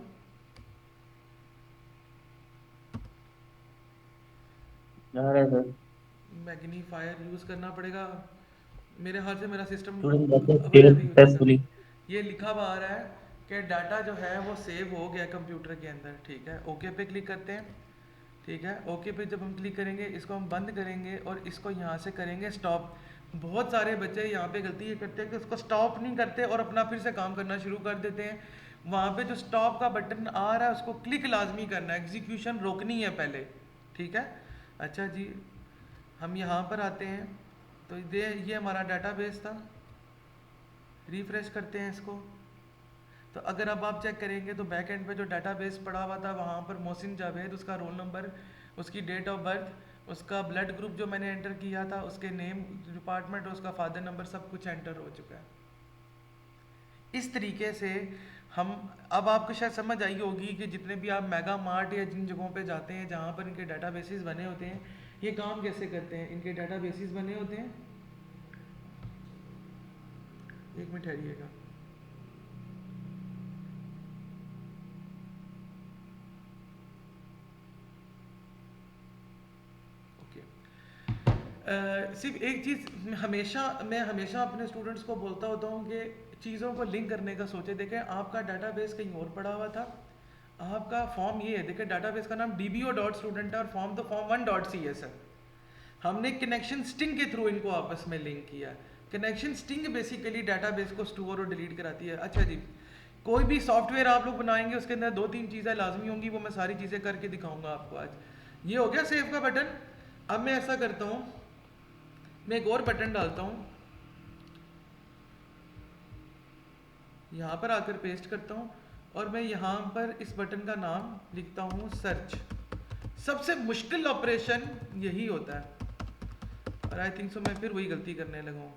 आ रहा है सर। मैग्नीफायर यूज़ करना पड़ेगा मेरे ख्याल से, मेरा सिस्टम स्टूडेंट अभी अभी हो जाएगा। सक्सेसफुली। ये लिखा हुआ आ रहा है कि डाटा जो है वो सेव हो गया कंप्यूटर के अंदर। ठीक है, ओके पे क्लिक करते हैं। ठीक है। ओके पे जब हम क्लिक करेंगे, इसको हम बंद करेंगे और इसको यहाँ से करेंगे स्टॉप। बहुत सारे बच्चे यहाँ पे गलती ये करते हैं कि उसको स्टॉप नहीं करते और अपना फिर से काम करना शुरू कर देते हैं। वहाँ पे जो स्टॉप का बटन आ रहा है उसको क्लिक लाजमी करना है, एग्जीक्यूशन रोकनी है पहले, ठीक है। अच्छा जी, हम यहाँ पर आते हैं तो ये हमारा डाटाबेस था। रिफ्रेश करते हैं इसको, तो अगर अब आप चेक करेंगे तो बैक एंड पे जो डाटाबेस पड़ा हुआ था वहाँ पर मोहसिन जावेद, उसका रोल नंबर, उसकी डेट ऑफ बर्थ, उसका ब्लड ग्रुप जो मैंने एंटर किया था, उसके नेम, डिपार्टमेंट और उसका फादर नंबर सब कुछ एंटर हो चुका है। इस तरीके से हम, अब आपको शायद समझ आई होगी कि जितने भी आप मेगा मार्ट या जिन जगहों पे जाते हैं जहाँ पर इनके डाटाबेसेस बने होते हैं, ये काम कैसे करते हैं। इनके डाटाबेसेस बने होते हैं, एक मिनट ठहरिएगा। सिर्फ एक चीज़ मैं हमेशा अपने स्टूडेंट्स को बोलता होता हूँ कि चीज़ों को लिंक करने का सोचे। देखें, आपका डाटाबेस कहीं और पड़ा हुआ था, आपका फॉर्म ये है, देखें डाटाबेस का नाम dbo.student है और फॉर्म तो form1.cs है। हमने कनेक्शन स्टिंग के थ्रू इनको आपस में लिंक किया। कनेक्शन स्टिंग बेसिकली डाटाबेस को स्टोर और डिलीट कराती है। अच्छा जी, कोई भी सॉफ्टवेयर आप लोग बनाएंगे उसके अंदर 2-3 चीज़ें लाजमी होंगी, वो मैं सारी चीज़ें करके दिखाऊंगा आपको आज। ये हो गया सेव का बटन। अब मैं ऐसा करता हूँ, मैं एक और बटन डालता हूँ, यहाँ पर आकर पेस्ट करता हूँ और मैं यहाँ पर इस बटन का नाम लिखता हूँ सर्च। सबसे मुश्किल ऑपरेशन यही होता है और आई थिंक सो मैं फिर वही गलती करने लगा हूँ।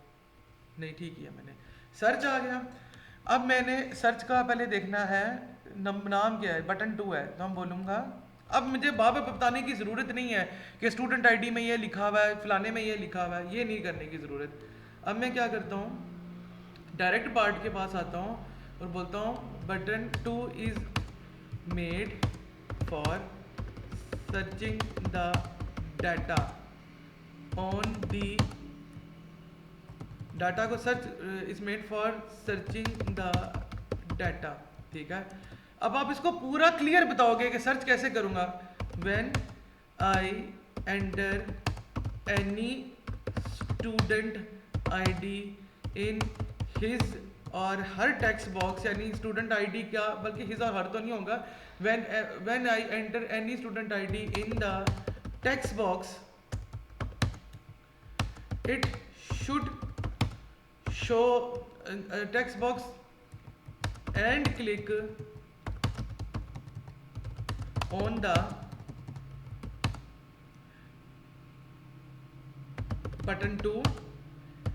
नहीं, ठीक किया मैंने, सर्च आ गया। अब मैंने सर्च का पहले देखना है नाम क्या है, बटन 2 है तो हम बोलूँगा। अब मुझे बाबा बताने की ज़रूरत नहीं है कि स्टूडेंट आईडी में ये लिखा हुआ है, फलाने में ये लिखा हुआ है, ये नहीं करने की ज़रूरत। अब मैं क्या करता हूँ, डायरेक्ट पार्ट के पास आता हूँ और बोलता हूँ button 2 is made for searching the data on the, data को search is made for searching the data, ठीक है। अब आप इसको पूरा क्लियर बताओगे कि सर्च कैसे करूँगा। When I enter any student ID in his और हर टेक्स्ट बॉक्स, यानी स्टूडेंट आईडी क्या, बल्कि हिज और हर तो नहीं होगा। When I enter any student ID in the text box, it should show text box and click on the button 2.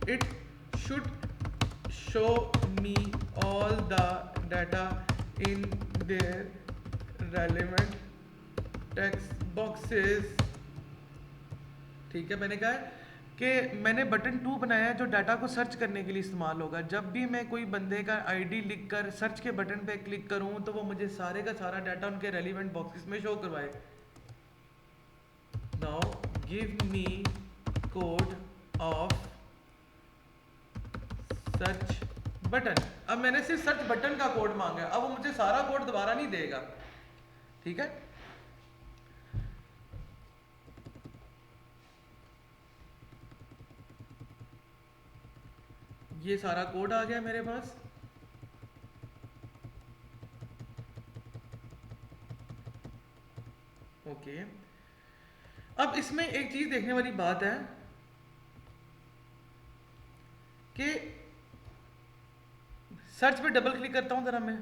It should show me all the data in their relevant text boxes, ठीक है। मैंने कहा कि मैंने button 2 बनाया है जो data को सर्च करने के लिए इस्तेमाल होगा। जब भी मैं कोई बंदे का आईडी लिखकर सर्च के बटन पे क्लिक करूं तो वो मुझे सारे का सारा डाटा उनके रेलिवेंट बॉक्सेस में शो करवाए। Now give me code of search button. अब मैंने सिर्फ सर्च बटन का कोड मांगा है, अब वो मुझे सारा कोड दोबारा नहीं देगा, ठीक है। ये सारा कोड आ गया मेरे पास। ओके, अब इसमें एक चीज देखने वाली बात है कि सर्च पे डबल क्लिक करता हूं जरा मैं।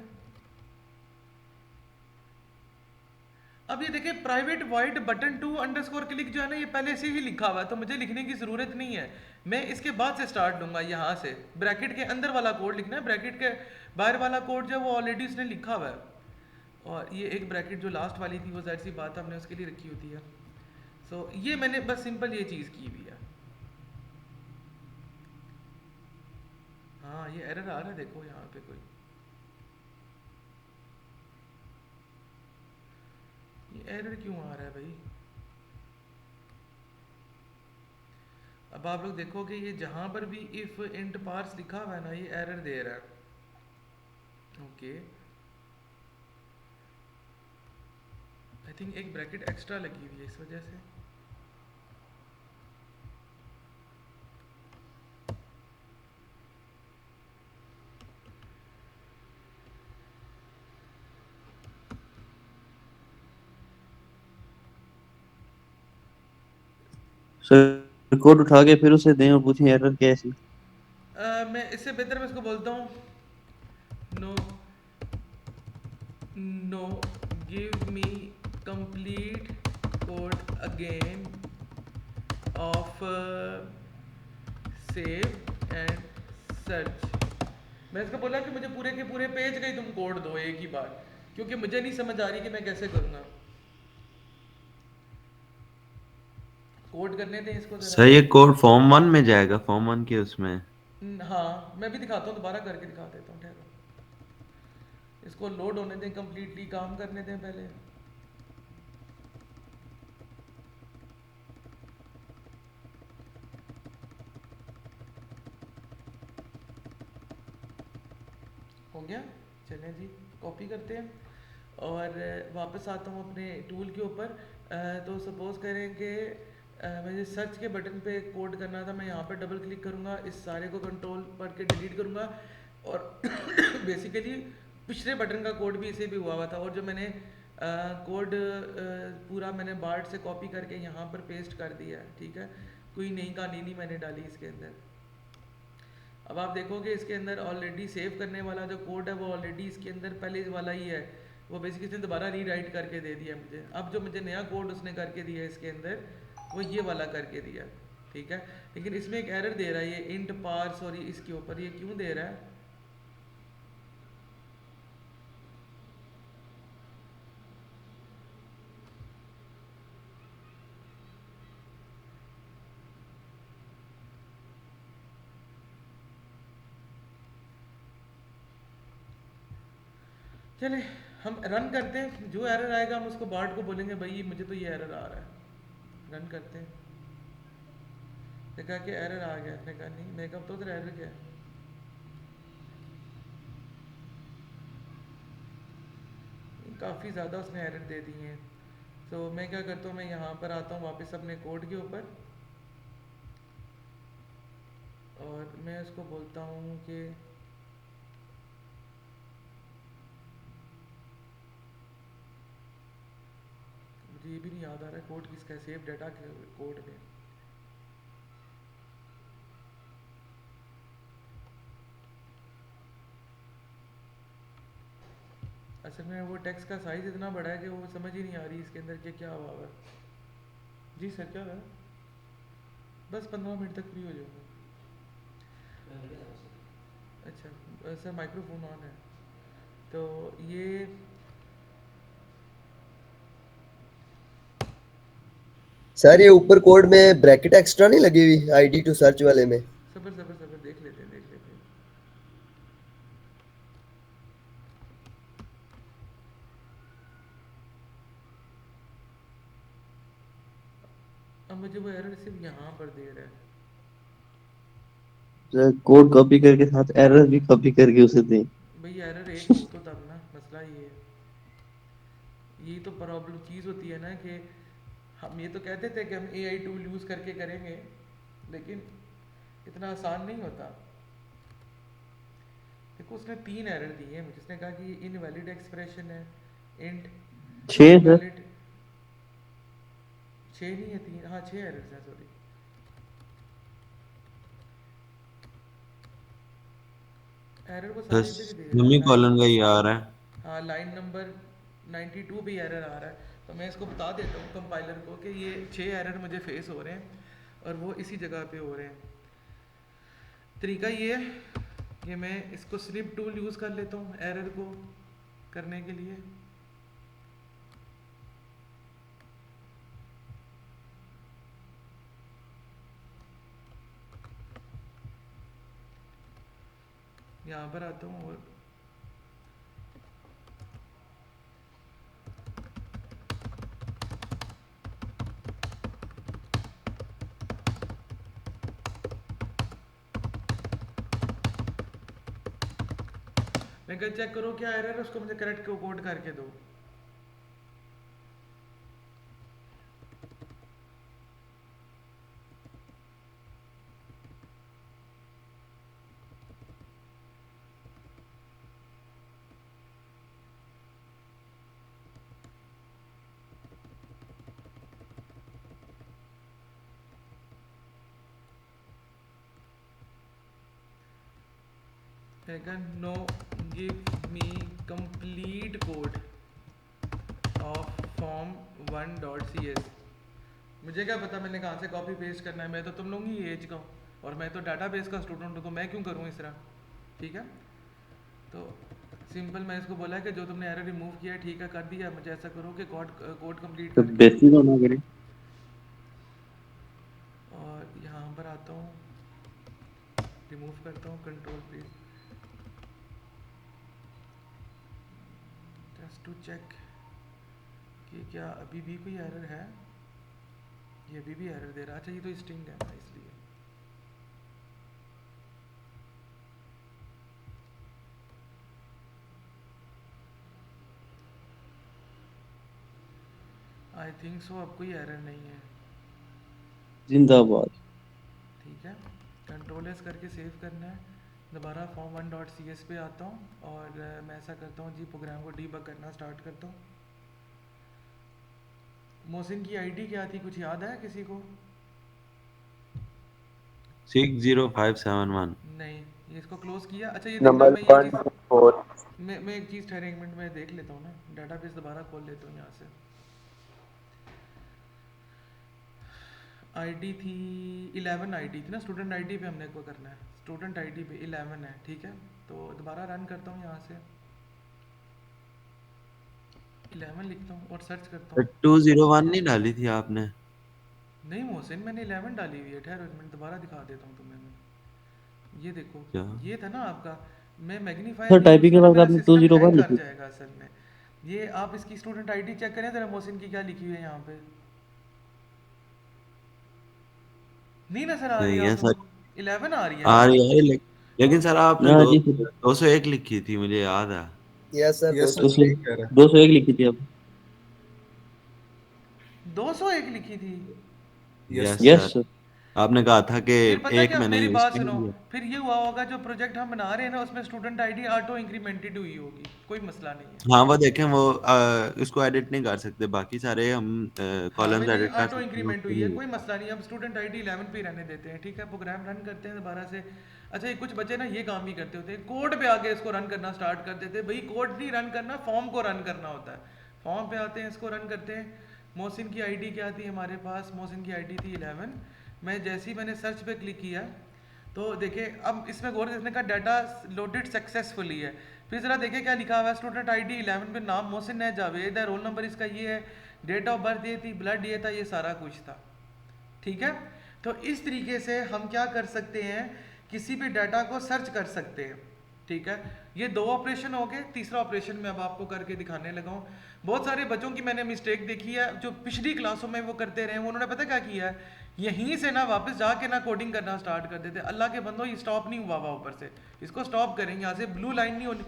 अब ये देखिए private wide button 2 underscore click जो है ना, ये पहले से ही लिखा हुआ है तो मुझे लिखने की ज़रूरत नहीं है। मैं इसके बाद से स्टार्ट लूँगा, यहाँ से ब्रैकेट के अंदर वाला कोड लिखना है, ब्रैकेट के बाहर वाला कोड जो है वो ऑलरेडी उसने लिखा हुआ है। और ये एक ब्रैकेट जो लास्ट वाली थी वो जाहिर सी बात हमने उसके लिए रखी होती है। सो ये मैंने बस सिंपल ये चीज़ की हुई है। हाँ, ये एरर आ रहा है, देखो यहाँ पे कोई, ये एरर क्यों आ रहा है भाई। अब आप लोग देखोगे ये जहां पर भी इफ इंट पार्स लिखा हुआ है ना, ये एरर दे रहा है। ओके, आई थिंक एक ब्रैकेट एक्स्ट्रा लगी हुई है इस वजह से। सर कोड उठा के फिर उसे दें और पूछें एरर क्या है इसमें। मैं इससे बेहतर मैं इसको बोलता हूँ, no no give me complete code again of save and search. मैं इसको बोला कि मुझे पूरे के पूरे पेज का ही तुम कोड दो एक ही बार, क्योंकि मुझे नहीं समझ आ रही कि मैं कैसे करूँगा। कोड करने दें इसको ज़रा। सर ये कोड फॉर्म 1 में जाएगा, फॉर्म 1 के उसमें। हाँ मैं भी दिखाता हूँ, दोबारा करके दिखा देता हूँ, ठहरो। इसको लोड होने दें, कम्प्लीटली काम करने दें पहले। हो गया, चलें जी कॉपी करते हैं और वापस आता हूँ अपने टूल के ऊपर। तो सपोज़ करें कि मुझे सर्च के बटन पे कोड करना था, मैं यहाँ पर डबल क्लिक करूँगा, इस सारे को कंट्रोल पढ़ के डिलीट करूँगा और बेसिकली पिछले बटन का कोड भी इसे भी हुआ था, और जो मैंने कोड पूरा मैंने बार्ट से कॉपी करके यहाँ पर पेस्ट कर दिया है, ठीक है। कोई नई कहानी नहीं मैंने डाली इसके अंदर। अब आप देखोगे इसके अंदर ऑलरेडी सेव करने वाला जो कोड है वो ऑलरेडी इसके अंदर पहले वाला ही है, वो बेसिकली इसने दोबारा रीराइट करके दे दिया मुझे। अब जो मुझे नया कोड उसने करके दिया है इसके अंदर, वो ये वाला करके दिया, ठीक है। लेकिन इसमें एक एरर दे रहा है ये इंट पार्स, और ये इसके ऊपर ये क्यों दे रहा है? चले हम रन करते हैं, जो एरर आएगा हम उसको बार्ट को बोलेंगे भाई मुझे तो ये एरर आ रहा है। रन करते हैं। देखा कि एरर आ गया, उसने कहा नहीं, मैं कहा तो तेरा एरर क्या है? काफ़ी ज़्यादा उसने एरर दे दिए हैं। तो मैं क्या करता हूँ, मैं यहाँ पर आता हूँ वापस अपने कोड के ऊपर और मैं उसको बोलता हूँ कि मुझे ये भी नहीं याद आ रहा है कोड किसका है, सेव डाटा कोड में। असल में वो टेक्स्ट का साइज़ इतना बड़ा है कि वो समझ ही नहीं आ रही इसके अंदर कि क्या हुआ है। जी सर क्या है? बस 15 मिनट तक फ्री हो जाऊँगा। अच्छा सर माइक्रोफोन ऑन है। तो ये सर ये ऊपर कोड में ब्रैकेट एक्स्ट्रा नहीं लगी हुई आईडी टू सर्च वाले में? सबर सबर सबर देख लेते हैं, देख लेते हैं। अब मुझे वो एरर सिर्फ यहाँ पर दे रहा है। सर कोड कॉपी करके साथ एरर भी कॉपी करके उसे दें। भाई एरर एक हो तो तब ना, मसला ये है। यही तो प्रॉब्लम चीज़ होती है ना कि हम ये तो कहते थे कि हम एआई टूल यूज़ करके करेंगे, लेकिन इतना आसान नहीं होता। देखो उसने 3 एरर दिए हैं मुझे। उसने कहा कि इनवैलिड एक्सप्रेशन है, इंट 6 सर। इनवैलिड 6 नहीं है 3, हाँ 6 एरर्स हैं, सॉरी। एरर वो सर सारे इधर ही दे रहा है, सेमी कॉलन का ही आ रहा है। हाँ लाइन नंबर 92 भी एरर आ रहा है। तो मैं इसको बता देता हूँ कंपाइलर को कि ये 6 एरर मुझे फेस हो रहे हैं और वो इसी जगह पे हो रहे हैं। तरीका ये है कि मैं इसको स्निप टूल यूज़ कर लेता हूँ एरर को करने के लिए। यहाँ पर आता हूँ और मैं कहा चेक करो क्या एरर है, उसको मुझे करेक्ट कोड करके दो। कहेगा no give me complete code of form 1.cs। मुझे क्या पता मैंने कहाँ से कॉपी पेस्ट करना है, मैं तो तुम लोग ही एज का हूँ और मैं तो डाटाबेस का स्टूडेंट हूँ, तो मैं क्यों करूँ इस तरह। ठीक है, तो सिंपल मैं इसको बोला है कि जो तुमने एरर रिमूव किया है ठीक है कर दिया, मुझे ऐसा करो कि कोड कंप्लीट तो करके बेसिक होना करे। और यहाँ पर आता हूँ, रिमूव करता हूँ, control please just to check कि क्या अभी भी कोई एरर है। ये अभी भी एरर दे रहा है। अच्छा, ये तो स्ट्रिंग है ना इसलिए। आई थिंक सो अब कोई एरर नहीं है। जिंदाबाद। ठीक है, कंट्रोल एस करके सेव करना है, दोबारा फॉर्म 1.cs पे आता हूँ और मैं ऐसा करता हूँ जी, प्रोग्राम को डीबग करना स्टार्ट करता हूँ। मोहसिन की आईडी क्या थी, कुछ याद है किसी को? 60571। नहीं, ये इसको क्लोज किया। अच्छा ये देखना, नंबर मैं ये चीज़ 124। मैं एक चीज़ ठहरे एक मिनट में देख लेता हूँ ना, डाटाबेस दोबारा खोल लेता हूँ यहाँ से। आईडी थी 11, आईडी थी ना, स्टूडेंट आईडी पे हमने को करना है, स्टूडेंट आईडी पे 11 है। ठीक है, तो दोबारा रन करता हूँ यहाँ से, 11 लिखता हूँ और सर्च करता हूँ। 201 नहीं डाली थी आपने? नहीं मोहसिन, मैंने 11 डाली हुई है। ठहरो एक मिनट, दोबारा दिखा देता हूँ तुम्हें मैं। ये देखो, क्या? ये था ना आपका, मैं मैग्नीफायर सर नहीं यूज़ टाइपिंग के करूँ, बाद मेरा आपने सिस्टम हैंग 201 कर लिखी। जाएगा असल में। ये आप इसकी स्टूडेंट आईडी चेक करें ज़रा, मोहसिन की क्या लिखी हुई है यहाँ पे, नहीं नजर आ रही नहीं है आपको? सर। 11 आ रही है आ ना? रही है लेकिन सर आपने हाँ दो जी सर। 201 लिखी थी, मुझे याद है। यस सर, यस सर, 200 सही कह रहा है। 201 लिखी थी आप। 201 लिखी थी। Yes yes sir. Yes sir. Sir. आपने कहा था कि फिर पता एक क्या, मैंने मेरी यूज बात कर सुनो, लिया। फिर ये हुआ होगा जो प्रोजेक्ट हम बना रहे हैं ना उसमें स्टूडेंट आईडी ऑटो इंक्रीमेंटेड हुई होगी, कोई मसला नहीं है। हाँ वो देखें, वो इसको एडिट नहीं कर सकते, बाकी सारे हम हाँ कॉलम्स मैंने एडिट कर ऑटो सकते हैं, इंक्रीमेंट उसको हुई नहीं है, होगा। कोई मसला नहीं है। अब स्टूडेंट आईडी 11 पे ही रहने देते हैं। ठीक है, प्रोग्राम रन करते हैं दोबारा से। अच्छा, ये कुछ बच्चे ना ये काम भी करते होते हैं, कोड पे आके इसको रन करना स्टार्ट कर देते हैं। भाई कोड नहीं रन करना, फॉर्म को रन करना होता है। फॉर्म पे आते हैं, इसको रन करते हैं। मोहसिन की आईडी क्या थी हमारे पास? मोहसिन की आईडी थी 11। मैं जैसे ही मैंने सर्च पे क्लिक किया तो देखिए, अब इसमें गौर करने का, डाटा लोडेड सक्सेसफुली है। फिर ज़रा देखिए क्या लिखा हुआ है, स्टूडेंट आईडी 11 पे नाम मोहसिन है, जावेद है, रोल नंबर इसका ये है, डेट ऑफ बर्थ ये थी, ब्लड ये था, ये सारा कुछ था। ठीक है, तो इस तरीके से हम क्या कर सकते हैं, किसी भी डाटा को सर्च कर सकते हैं। ठीक है, ये दो ऑपरेशन हो गए। तीसरा ऑपरेशन मैं अब आपको करके दिखाने लगा हूँ। बहुत सारे बच्चों की मैंने मिस्टेक देखी है जो पिछली क्लासों में वो करते रहे, उन्होंने पता क्या किया है, यहीं से ना वापस जाके ना कोडिंग करना स्टार्ट कर देते। अल्लाह के बंदो, ये स्टॉप नहीं हुआ हुआ ऊपर से, इसको स्टॉप करेंगे। यहाँ से ब्लू लाइन नहीं होनी,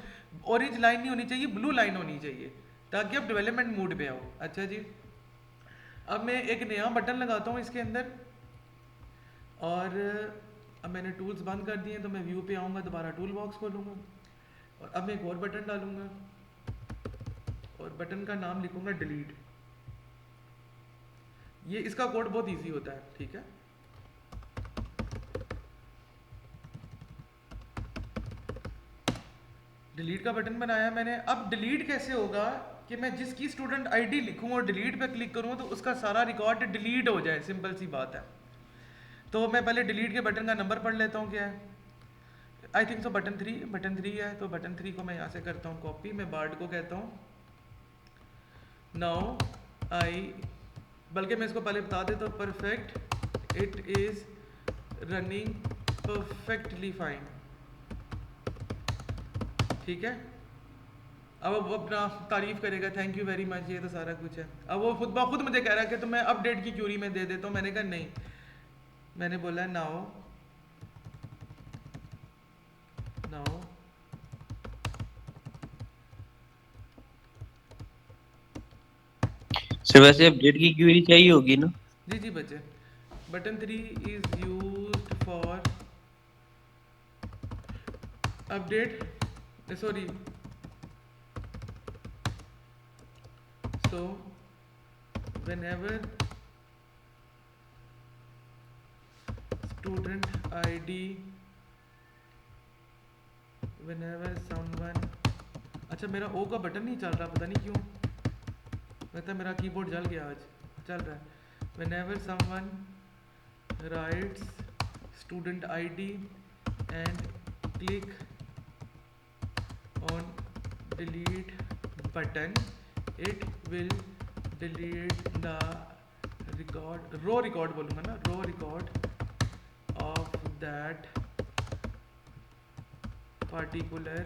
ऑरेंज लाइन नहीं होनी चाहिए, ब्लू लाइन होनी चाहिए, ताकि आप डेवलपमेंट मूड पे आओ। अच्छा जी, अब मैं एक नया बटन लगाता हूँ इसके अंदर, और अब मैंने टूल्स बंद कर दिए, तो मैं व्यू पे आऊँगा, दोबारा टूल बॉक्स खोलूँगा और अब मैं एक और बटन डालूँगा और बटन का नाम लिखूँगा डिलीट। ये इसका कोड बहुत इजी होता है। ठीक है, डिलीट का बटन बनाया मैंने। अब डिलीट कैसे होगा कि मैं जिसकी स्टूडेंट आईडी लिखूँ और डिलीट पे क्लिक करूँ तो उसका सारा रिकॉर्ड डिलीट हो जाए, सिंपल सी बात है। तो मैं पहले डिलीट के बटन का नंबर पढ़ लेता हूँ क्या है। आई थिंक सो बटन 3 है, तो बटन 3 को मैं यहाँ से करता हूँ कॉपी। मैं बार्ड को कहता हूँ नाउ आई, बल्कि मैं इसको पहले बता देता हूँ, perfect, it is running perfectly fine. ठीक है, अब वो अपना तारीफ करेगा, थैंक यू वेरी मच, ये तो सारा कुछ है। अब वो खुद ब खुद मुझे कह रहा है कि तो मैं अपडेट की क्यूरी में दे देता हूँ। मैंने कहा नहीं, मैंने बोला नाउ नाउ सर वैसे अपडेट की क्वेरी चाहिए होगी ना। जी जी बच्चे, button 3 is used for update, sorry, so whenever student id whenever someone, अच्छा मेरा ओ का बटन नहीं चल रहा, पता नहीं क्यों, लगता है मेरा कीबोर्ड जल गया आज, चल रहा है। whenever someone writes student ID and click on delete button, it will delete the raw record बोलूँगा ना, raw record of that particular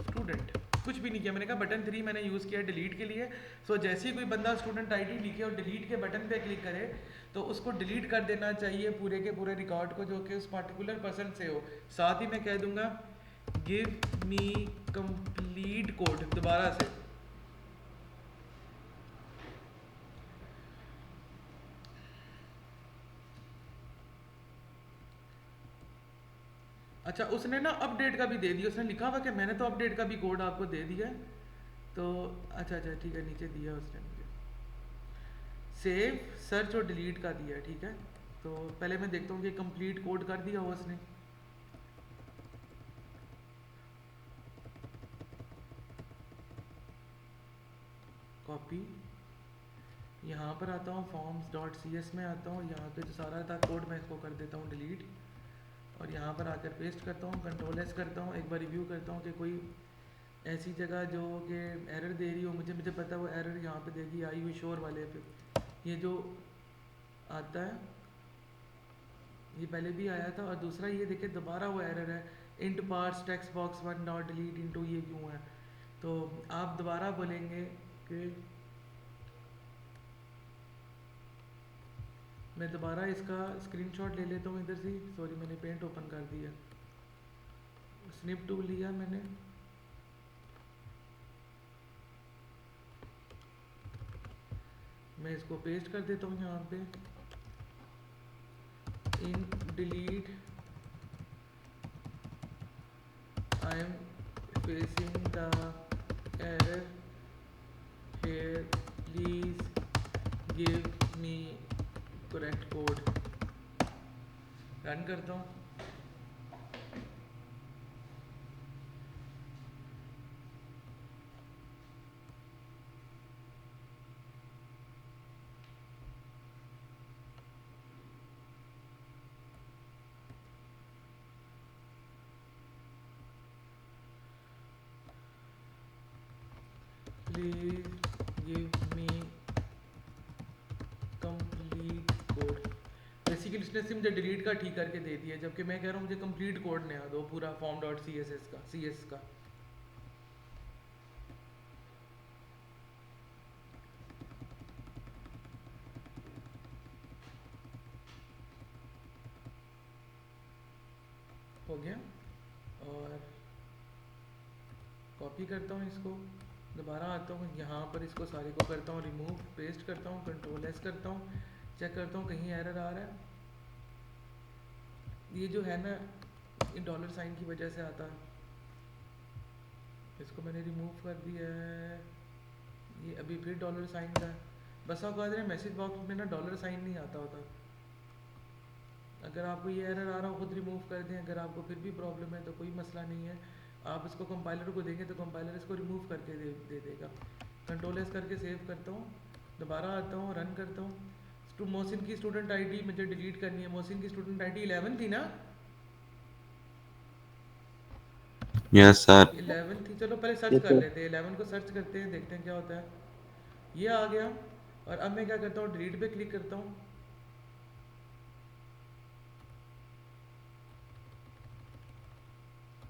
student. कुछ भी नहीं किया मैंने, कहा बटन 3 मैंने यूज़ किया डिलीट के लिए। सो जैसे ही कोई बंदा स्टूडेंट आईडी लिखे और डिलीट के बटन पे क्लिक करे तो उसको डिलीट कर देना चाहिए पूरे के पूरे रिकॉर्ड को जो कि उस पार्टिकुलर पर्सन से हो। साथ ही मैं कह दूंगा गिव मी कंप्लीट कोड दोबारा से। अच्छा उसने ना अपडेट का भी दे दिया, उसने लिखा हुआ कि मैंने तो अपडेट का भी कोड आपको दे दिया है, तो अच्छा ठीक है, नीचे दिया उसने मुझे सेव सर्च और डिलीट का दिया, ठीक है। तो पहले मैं देखता हूँ कि कंप्लीट कोड कर दिया हो उसने। कॉपी, यहाँ पर आता हूँ forms.cs में आता हूँ, यहाँ पे जो सारा था कोड मैं इसको कर देता हूँ डिलीट और यहाँ पर आकर पेस्ट करता हूँ, कंट्रोल एस करता हूँ, एक बार रिव्यू करता हूँ कि कोई ऐसी जगह जो कि एरर दे रही हो, मुझे पता है वो एरर यहाँ पे देगी आई यू श्योर वाले पे। ये जो आता है ये पहले भी आया था, और दूसरा ये देखिए दोबारा वो एरर है int parse text box one not delete into, ये क्यों है? तो आप दोबारा बोलेंगे कि मैं दोबारा इसका स्क्रीनशॉट ले लेता हूँ इधर से, सॉरी मैंने पेंट ओपन कर दिया, स्निप टूल लिया मैंने, मैं इसको पेस्ट कर देता हूँ यहाँ पे in delete I am facing the error here please give me correct code। Run करता हूँ, please give me complete code. Basically उसने सिर्फ मुझे डिलीट का ठीक करके दे दिया, जबकि मैं कह रहा हूँ मुझे कंप्लीट कोड नया दो पूरा form.css का, cs का। हो गया, और कॉपी करता हूँ इसको, दोबारा आता हूँ यहाँ पर इसको सारे को करता हूँ रिमूव, पेस्ट करता हूँ, कंट्रोल एस करता हूँ, चेक करता हूँ कहीं एरर आ रहा है। ये जो है ना ये डॉलर साइन की वजह से आता है, इसको मैंने रिमूव कर दिया है, ये अभी फिर डॉलर साइन का है। बस आप कह रहे हैं मैसेज बॉक्स में ना डॉलर साइन नहीं आता होता। अगर आपको ये एरर आ रहा हो खुद रिमूव कर दें, अगर आपको फिर भी प्रॉब्लम है तो कोई मसला नहीं है, आप इसको कंपाइलर को देंगे तो कंपाइलर इसको रिमूव करके दे देगा। कंट्रोल एस करके सेव करता हूँ, दोबारा आता हूँ, रन करता हूँ। मोहसिन की स्टूडेंट आईडी मुझे डिलीट करनी है, मोहसिन की स्टूडेंट आईडी 11 थी ना? Yes sir. 11 थी, चलो पहले सर्च कर लेते हैं, 11 को सर्च करते हैं, देखते हैं क्या होता है। ये आ गया, और अब मैं क्या करता हूँ डिलीट पे क्लिक करता हूँ,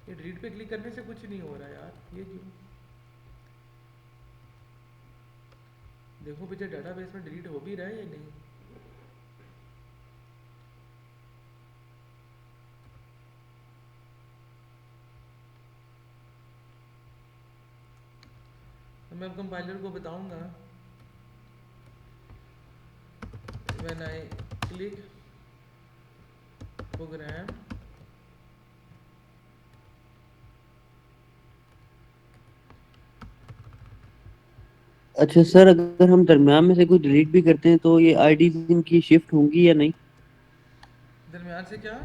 ये डिलीट पे क्लिक करने से कुछ नहीं हो रहा यार, ये क्यों? देखो पीछे डाटाबेस में डिलीट हो भी रहा है या नहीं। तो मैं अब कंपाइलर को बताऊंगा व्हेन आई क्लिक प्रोग्राम अच्छा सर, अगर हम दरमियान में से कोई डिलीट भी करते हैं तो ये आईडी इनकी शिफ्ट होंगी या नहीं? दरमियान से क्या?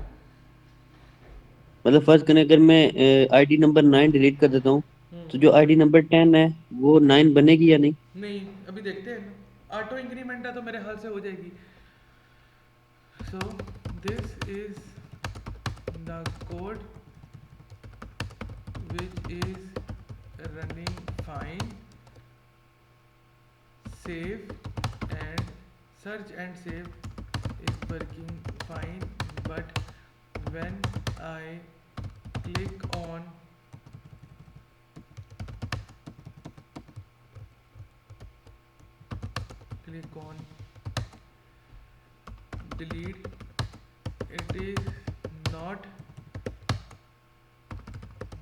मतलब फर्ज करें अगर मैं आईडी नंबर 9 डिलीट कर देता हूँ तो जो आईडी नंबर 10 है वो 9 बनेगी या नहीं? नहीं, अभी देखते हैं ना, ऑटो इंक्रीमेंट है तो मेरे हाल से हो जाएगी। So this is the code which is running fine, save and search and save is working fine, but when I click on delete, it is not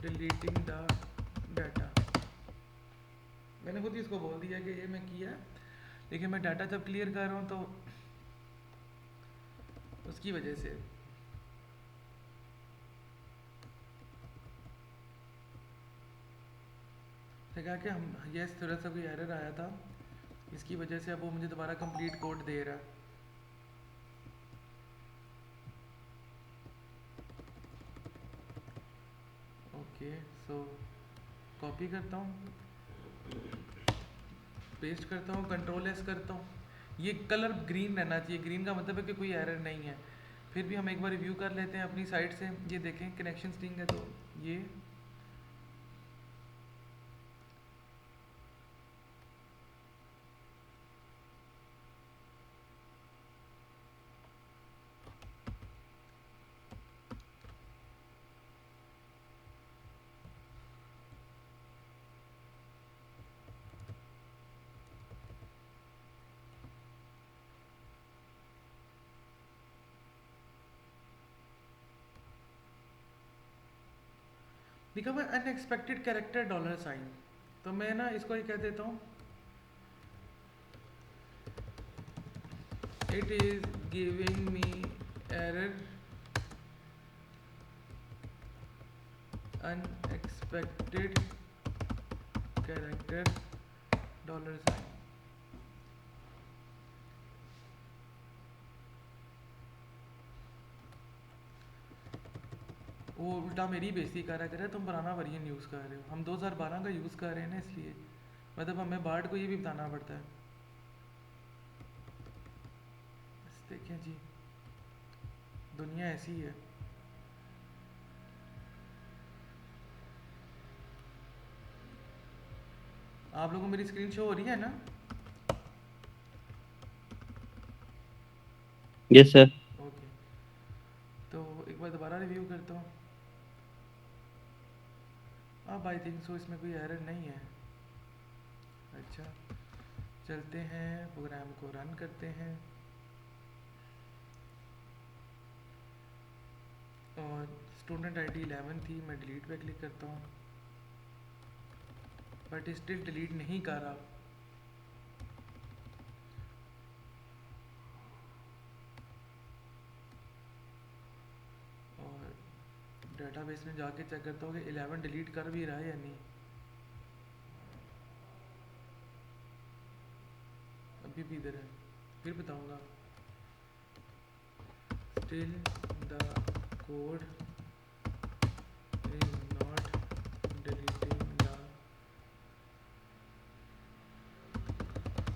deleting the data। मैंने खुद ही इसको बोल दिया कि ये मैं किया, लेकिन मैं डाटा जब क्लियर कर रहा हूँ तो उसकी वजह से। तो क्या कि हम ये थोड़ा सा कोई एरर आया था, इसकी वजह से अब वो मुझे दोबारा कंप्लीट कोड दे रहा है। ओके, सो कॉपी करता हूँ, पेस्ट करता हूँ, कंट्रोल एस करता हूँ। ये कलर ग्रीन रहना चाहिए, ग्रीन का मतलब है कि कोई एरर नहीं है। फिर भी हम एक बार रिव्यू कर लेते हैं अपनी साइड से, ये देखें कनेक्शन स्ट्रिंग है तो ये लिखा हुआ अनएक्सपेक्टेड कैरेक्टर डॉलर साइन। तो मैं ना इसको ये कह देता हूँ, it is giving me error unexpected character dollar sign. वो उल्टा मेरी बेइज्जती कर रहा है, तुम पुराना वर्जन यूज़ कर रहे हो, हम 2012 का यूज़ कर रहे हैं ना, इसलिए मतलब हमें बार्ड को ये भी बताना पड़ता है। बस देखें जी, दुनिया ऐसी है। आप लोगों को मेरी स्क्रीन शो हो रही है ना? Yes sir. ओके, तो एक बार दोबारा रिव्यू करता हूँ। अब आई थिंक सो इसमें कोई एरर नहीं है। अच्छा, चलते हैं प्रोग्राम को रन करते हैं, और स्टूडेंट आईडी 11 थी, मैं डिलीट पे क्लिक करता हूँ, बट स्टिल डिलीट नहीं कर रहा। और डेटाबेस में जाके चेक करता हूँ कि 11 डिलीट कर भी रहा है या नहीं। अभी भी इधर है, फिर बताऊँगा। Still the code is not deleting the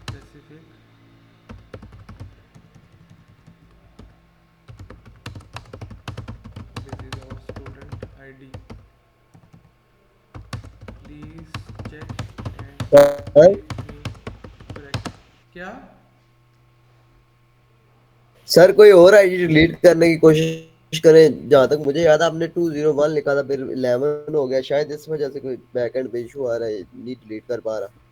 specific basis of student ID. Please check and sir give me correct। क्या? सर कोई और आईडी डिलीट करने की कोशिश करें, जहां तक मुझे याद है आपने 201 लिखा था, फिर 11 हो गया, शायद इस वजह से कोई बैकएंड पे इशू आ रहा है, नहीं डिलीट कर पा रहा।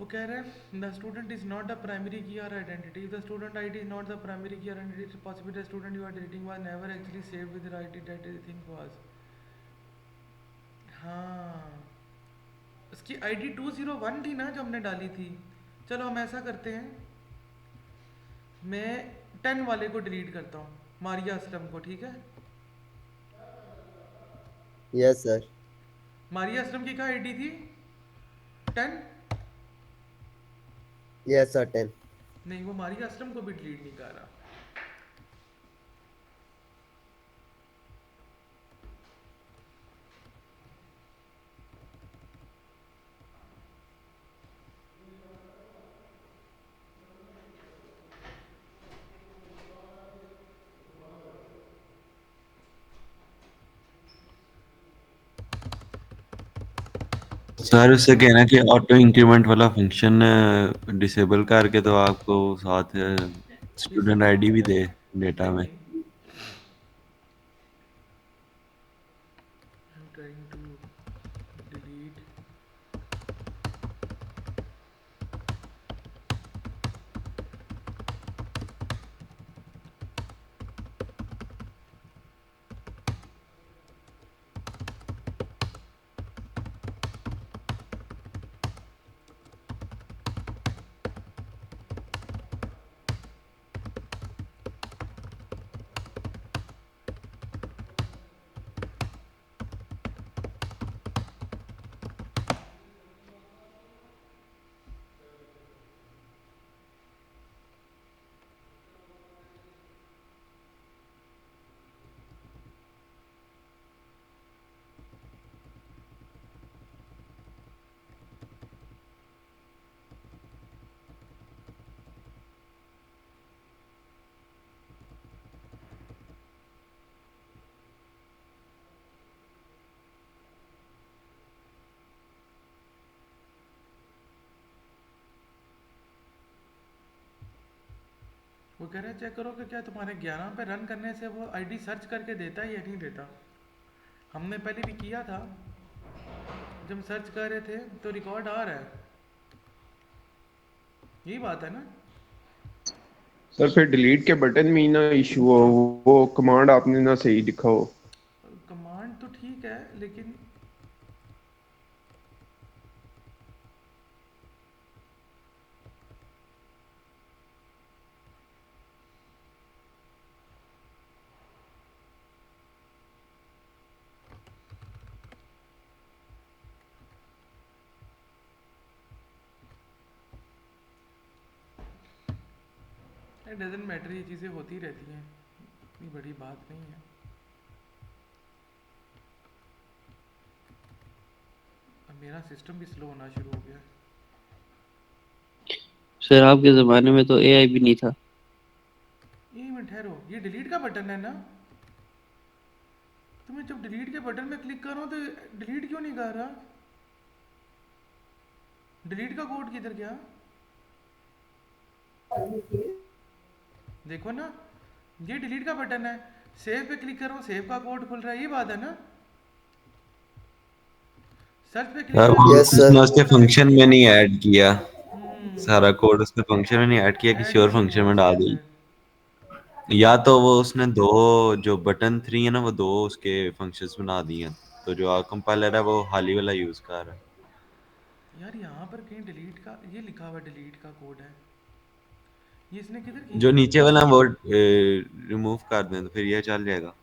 वो कह रहा है the student is not the primary key or identity. The student ID is not the primary key or identity, it's possible the student you are deleting was never actually saved with the ID that is thing was. हाँ, उसकी ID 201 थी ना जो हमने डाली थी। चलो हम ऐसा करते हैं, मैं 10 वाले को डिलीट करता हूँ, मारिया असलम को, ठीक है? Yes sir. मारिया असलम की क्या आईडी थी? 10। Yes sir 10। नहीं, वो हमारी कस्टम को भी डिलीट नहीं कर रहा। सर उससे कहना कि ऑटो इंक्रीमेंट वाला फंक्शन डिसेबल करके तो आपको साथ स्टूडेंट डिसेबल आईडी भी नहीं दे डेटा में। नहीं, I am trying to delete. वो कह रहा है चेक करो कि क्या तुम्हारे 11 पे रन करने से वो आईडी सर्च करके देता है या नहीं देता। हमने पहले भी किया था, जब हम सर्च कर रहे थे तो रिकॉर्ड आ रहा है। यही बात है ना। सर फिर डिलीट के बटन में ही ना इशू हो, वो कमांड आपने ना सही लिखा हो। कमांड तो ठीक है लेकिन इट डजेंट मैटर, ये चीज़ें होती रहती हैं, इतनी बड़ी बात नहीं है। अब मेरा सिस्टम भी स्लो होना शुरू हो गया। सर आपके जमाने में तो एआई भी नहीं था। एक मिनट ठहरो, ये डिलीट का बटन है ना। तो मैं जब डिलीट के बटन में क्लिक कर रहा हूँ तो डिलीट क्यों नहीं कर रहा। डिलीट का कोड किधर गया। देखो ना, ये डिलीट का बटन है, सेव पे क्लिक कर रहा हूँ, सेव का कोड खुल रहा है, ये बात है ना। सर्च पे क्लिक कर रहा हूँ, यस सर्च उसने सर। का उसके कोड आ रहा फंक्शन में नहीं ऐड किया, है। सारा कोड उसके फंक्शन में नहीं ऐड किया, ऐड किसी ही और नहीं फंक्शन हुआ में डाल शायद दी। से। या तो वो उसने दो जो बटन थ्री है ना वो दो उसके फंक्शंस बना दिए हैं, तो जो आर कंपाइलर है वो हाली वाला यूज कर रहा है। यार यहाँ पर कहीं डिलीट का ये लिखा हुआ डिलीट का कोड है, ये इसने किधर जो किया। नीचे वाला है वो रिमूव कर दें तो फिर ये चल जाएगा।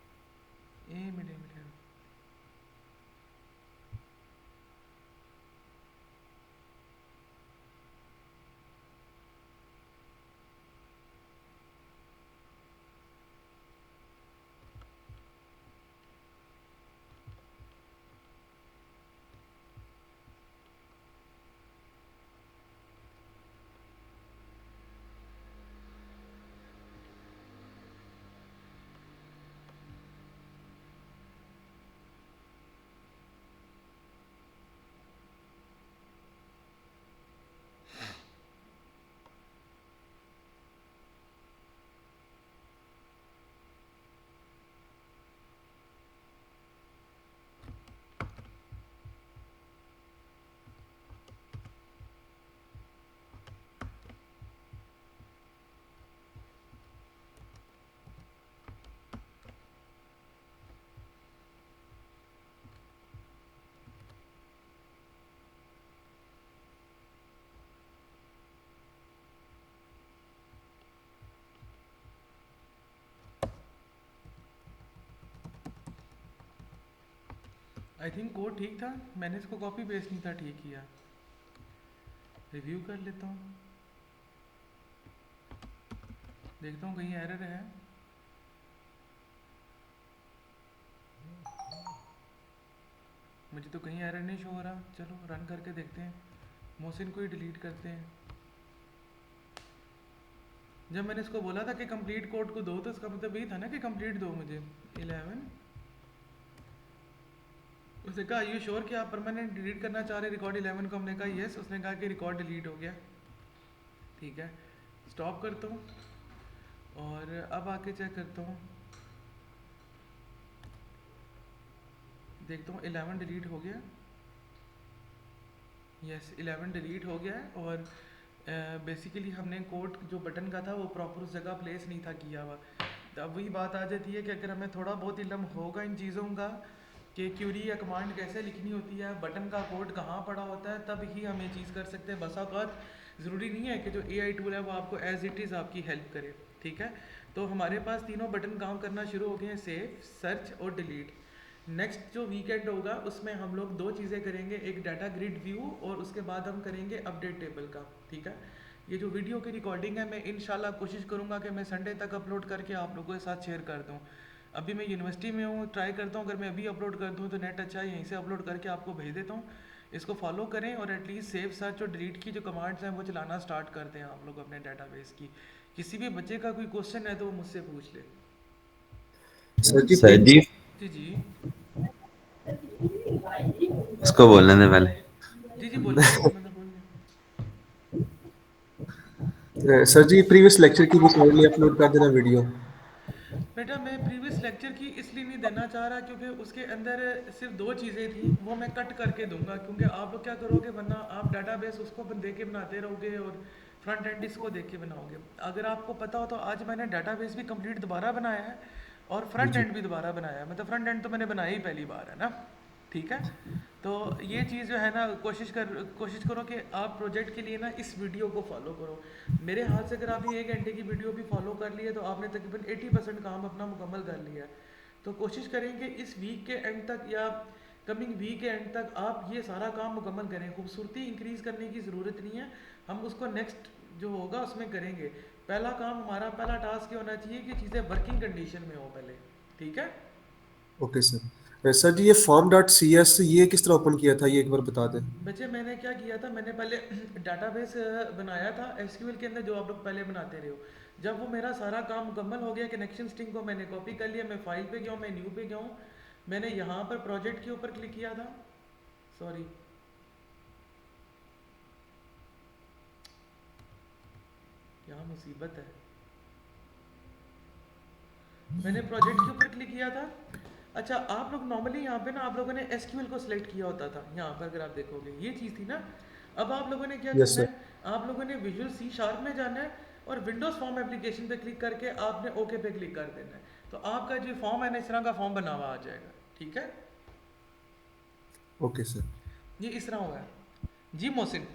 A minute. I think code ठीक था, मैंने इसको कॉपी पेस्ट नहीं था ठीक किया। रिव्यू कर लेता हूँ, देखता हूँ कहीं एरर है। मुझे तो कहीं एरर नहीं शो हो रहा। चलो रन करके देखते हैं, मोहसिन को ही डिलीट करते हैं। जब मैंने इसको बोला था कि कंप्लीट कोड को दो, तो इसका मतलब यही था ना कि कंप्लीट दो मुझे 11। उसने कहा यू श्योर कि आप परमानेंट डिलीट करना चाह रहे रिकॉर्ड 11 को? हमने कहा यस। उसने कहा कि रिकॉर्ड डिलीट हो गया। ठीक है, स्टॉप करता हूँ और अब आके चेक करता हूँ, देखता हूँ 11 डिलीट हो गया। यस 11 डिलीट हो गया है। और बेसिकली हमने कोड जो बटन का था वो प्रॉपर उस जगह प्लेस नहीं था किया हुआ। तो अब वही बात आ जाती है कि अगर हमें थोड़ा बहुत इल्म होगा इन चीज़ों का कि क्यूरी या कमांड कैसे लिखनी होती है, बटन का कोड कहाँ पड़ा होता है, तब ही हम ये चीज़ कर सकते हैं। बसा औक़ात ज़रूरी नहीं है कि जो AI टूल है वो आपको एज इट इज़ आपकी हेल्प करे। ठीक है, तो हमारे पास तीनों बटन काम करना शुरू हो गए हैं, सेव, सर्च और डिलीट। नेक्स्ट जो वीकेंड होगा उसमें हम लोग दो चीज़ें करेंगे, एक डाटा ग्रिड व्यू और उसके बाद हम करेंगे अपडेट टेबल का। ठीक है, ये जो वीडियो की रिकॉर्डिंग है मैं इंशाल्लाह कोशिश करूँगा कि मैं संडे तक अपलोड करके आप लोगों के साथ शेयर कर दूँ। अभी मैं यूनिवर्सिटी में हूँ, ट्राई करता हूँ अगर मैं अभी अपलोड कर दूँ तो नेट अच्छा है, यहीं से अपलोड करके आपको भेज देता हूँ। इसको फॉलो करें और एटलीस्ट सेव, सर्च और डिलीट की जो कमांड्स हैं वो चलाना स्टार्ट कर दें आप लोग अपने डाटाबेस की। किसी भी बच्चे का कोई क्वेश्चन है तो वो मुझसे पूछ ले। सर जी सर जी जी जी इसको बोलने दे पहले। जी जी बोलिए, जो बोलना था बोलिए। सर जी प्रीवियस लेक्चर की रिकॉर्डली अपलोड कर देना वीडियो। बेटा मैं प्रीवियस लेक्चर की इसलिए नहीं देना चाह रहा क्योंकि उसके अंदर सिर्फ दो चीज़ें थी, वो मैं कट करके दूंगा। क्योंकि आप लोग क्या करोगे, वरना आप डाटाबेस उसको देख के बनाते रहोगे और फ्रंट एंड इसको देख के बनाओगे। अगर आपको पता हो तो आज मैंने डाटाबेस भी कंप्लीट दोबारा बनाया है और जी फ्रंट जी एंड भी दोबारा बनाया है। मतलब फ्रंट एंड तो मैंने बनाया ही पहली बार है ना। ठीक है, तो ये चीज़ जो है ना, कोशिश करो कि आप प्रोजेक्ट के लिए ना इस वीडियो को फॉलो करो। मेरे हाथ से अगर आपने 1 घंटे की वीडियो भी फॉलो कर ली है तो आपने तकरीबन 80% काम अपना मुकम्मल कर लिया है। तो कोशिश करें कि इस वीक के एंड तक या कमिंग वीक के एंड तक आप ये सारा काम मुकम्मल करें। खूबसूरती इंक्रीज़ करने की ज़रूरत नहीं है, हम उसको नेक्स्ट जो होगा उसमें करेंगे। पहला काम हमारा, पहला टास्क ये होना चाहिए कि चीज़ें वर्किंग कंडीशन में हो पहले। ठीक है, ओके सर। सर जी ये फॉर्म डॉट सी एस ये किस तरह ओपन किया था, ये एक बार बता दें। बच्चे मैंने क्या किया था, मैंने पहले डाटाबेस बनाया था एसक्यूएल के अंदर, जो आप लोग पहले बनाते रहे हो। जब वो मेरा सारा काम मुकम्मल हो गया, कनेक्शन स्ट्रिंग को मैंने कॉपी कर लिया, मैं फाइल पे गया हूँ, मैं न्यू पे गया हूँ, मैंने यहाँ पर प्रोजेक्ट के ऊपर क्लिक किया था। सॉरी, यहाँ मुसीबत है। मैंने प्रोजेक्ट के ऊपर क्लिक किया था। अच्छा, आप लोग नॉर्मली यहाँ पे ना आप लोगों ने एसक्यूएल को सिलेक्ट किया होता था, यहाँ पर अगर आप देखोगे ये चीज़ थी ना। अब आप लोगों ने क्या यस करना सर। है, आप लोगों ने विजुअल सी शार्प में जाना है और विंडोज़ फॉर्म एप्लीकेशन पे क्लिक करके आपने ओके पे क्लिक कर देना है। तो आपका जो फॉर्म है ना, इस तरह का फॉर्म बना हुआ आ जाएगा। ठीक है, ओके सर। ये इस तरह हुआ है। जी मोहसिन,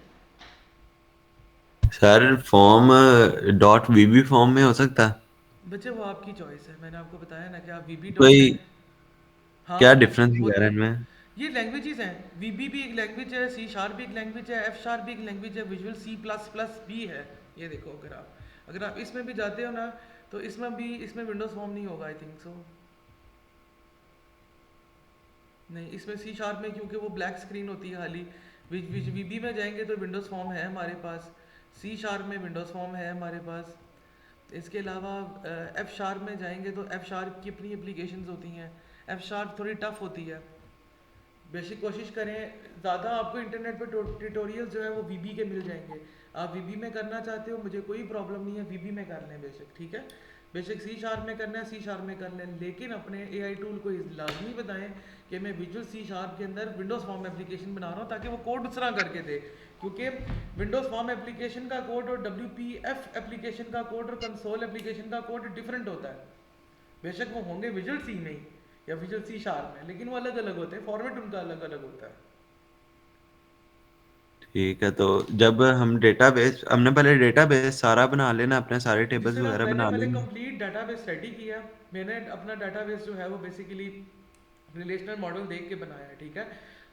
सर फॉर्म डॉट वीबी फॉर्म में हो सकता है? बच्चे वो आपकी चॉइस है, मैंने आपको बताया ना कि आप वीबी डॉट कोई नेट। हाँ क्या वो डिफरेंस वो वगैरह इनमें? ये लैंग्वेजेस हैं। वीबी भी एक लैंग्वेज है, सी शार्प भी एक लैंग्वेज है, एफ शार्प भी एक लैंग्वेज है, विजुअल सी प्लस प्लस भी है। ये देखो, अगर आप इसमें भी जाते हो ना तो इसमें विंडोज़ फॉर्म नहीं होगा आई थिंक सो। नहीं, इसमें सी शार्प में क्योंकि वो ब्लैक स्क्रीन होती है खाली। वीबी में जाएंगे तो विंडोज़ फॉर्म है हमारे पास, सी शार्प में विंडोज़ फॉर्म है हमारे पास। इसके अलावा एफ शार्प में जाएंगे तो एफ शार्प की अपनी एप्लीकेशंस होती हैं। एफ शार्प थोड़ी टफ होती है। बेसिक कोशिश करें, ज़्यादा आपको इंटरनेट पे ट्यूटोरियल जो है वो वीबी के मिल जाएंगे। आप वीबी में करना चाहते हो, मुझे कोई प्रॉब्लम नहीं है, वीबी में कर लें बेशक। ठीक है, बेशक सी शार्प में करना है सी शार्प में कर लें, लेकिन अपने एआई टूल को लाजमी बताएं कि मैं विजुअल सी शार्प के अंदर विंडोज़ फॉर्म एप्लीकेशन बना रहा हूँ, ताकि वो कोड उस तरह करके दे। क्योंकि विंडोज़ फॉर्म एप्लीकेशन का कोड और WPF एप्लीकेशन का कोड और कंसोल एप्लीकेशन का कोड डिफरेंट होता है। बेशक वो होंगे विजुअल सी में ही या विजुअल सी शार्प में, लेकिन वो अलग अलग होते हैं, फॉर्मेट उनका अलग अलग होता है। ठीक है, तो जब हम डेटाबेस, हमने पहले डेटाबेस सारा बना लेना, अपने सारे टेबल्स जिस तरह वगैरह मैंने बना पहले लेंगे। कंप्लीट डाटाबेस रेडी किया, मैंने अपना डाटाबेस जो है वो बेसिकली रिलेशनल मॉडल देख के बनाया है। ठीक है,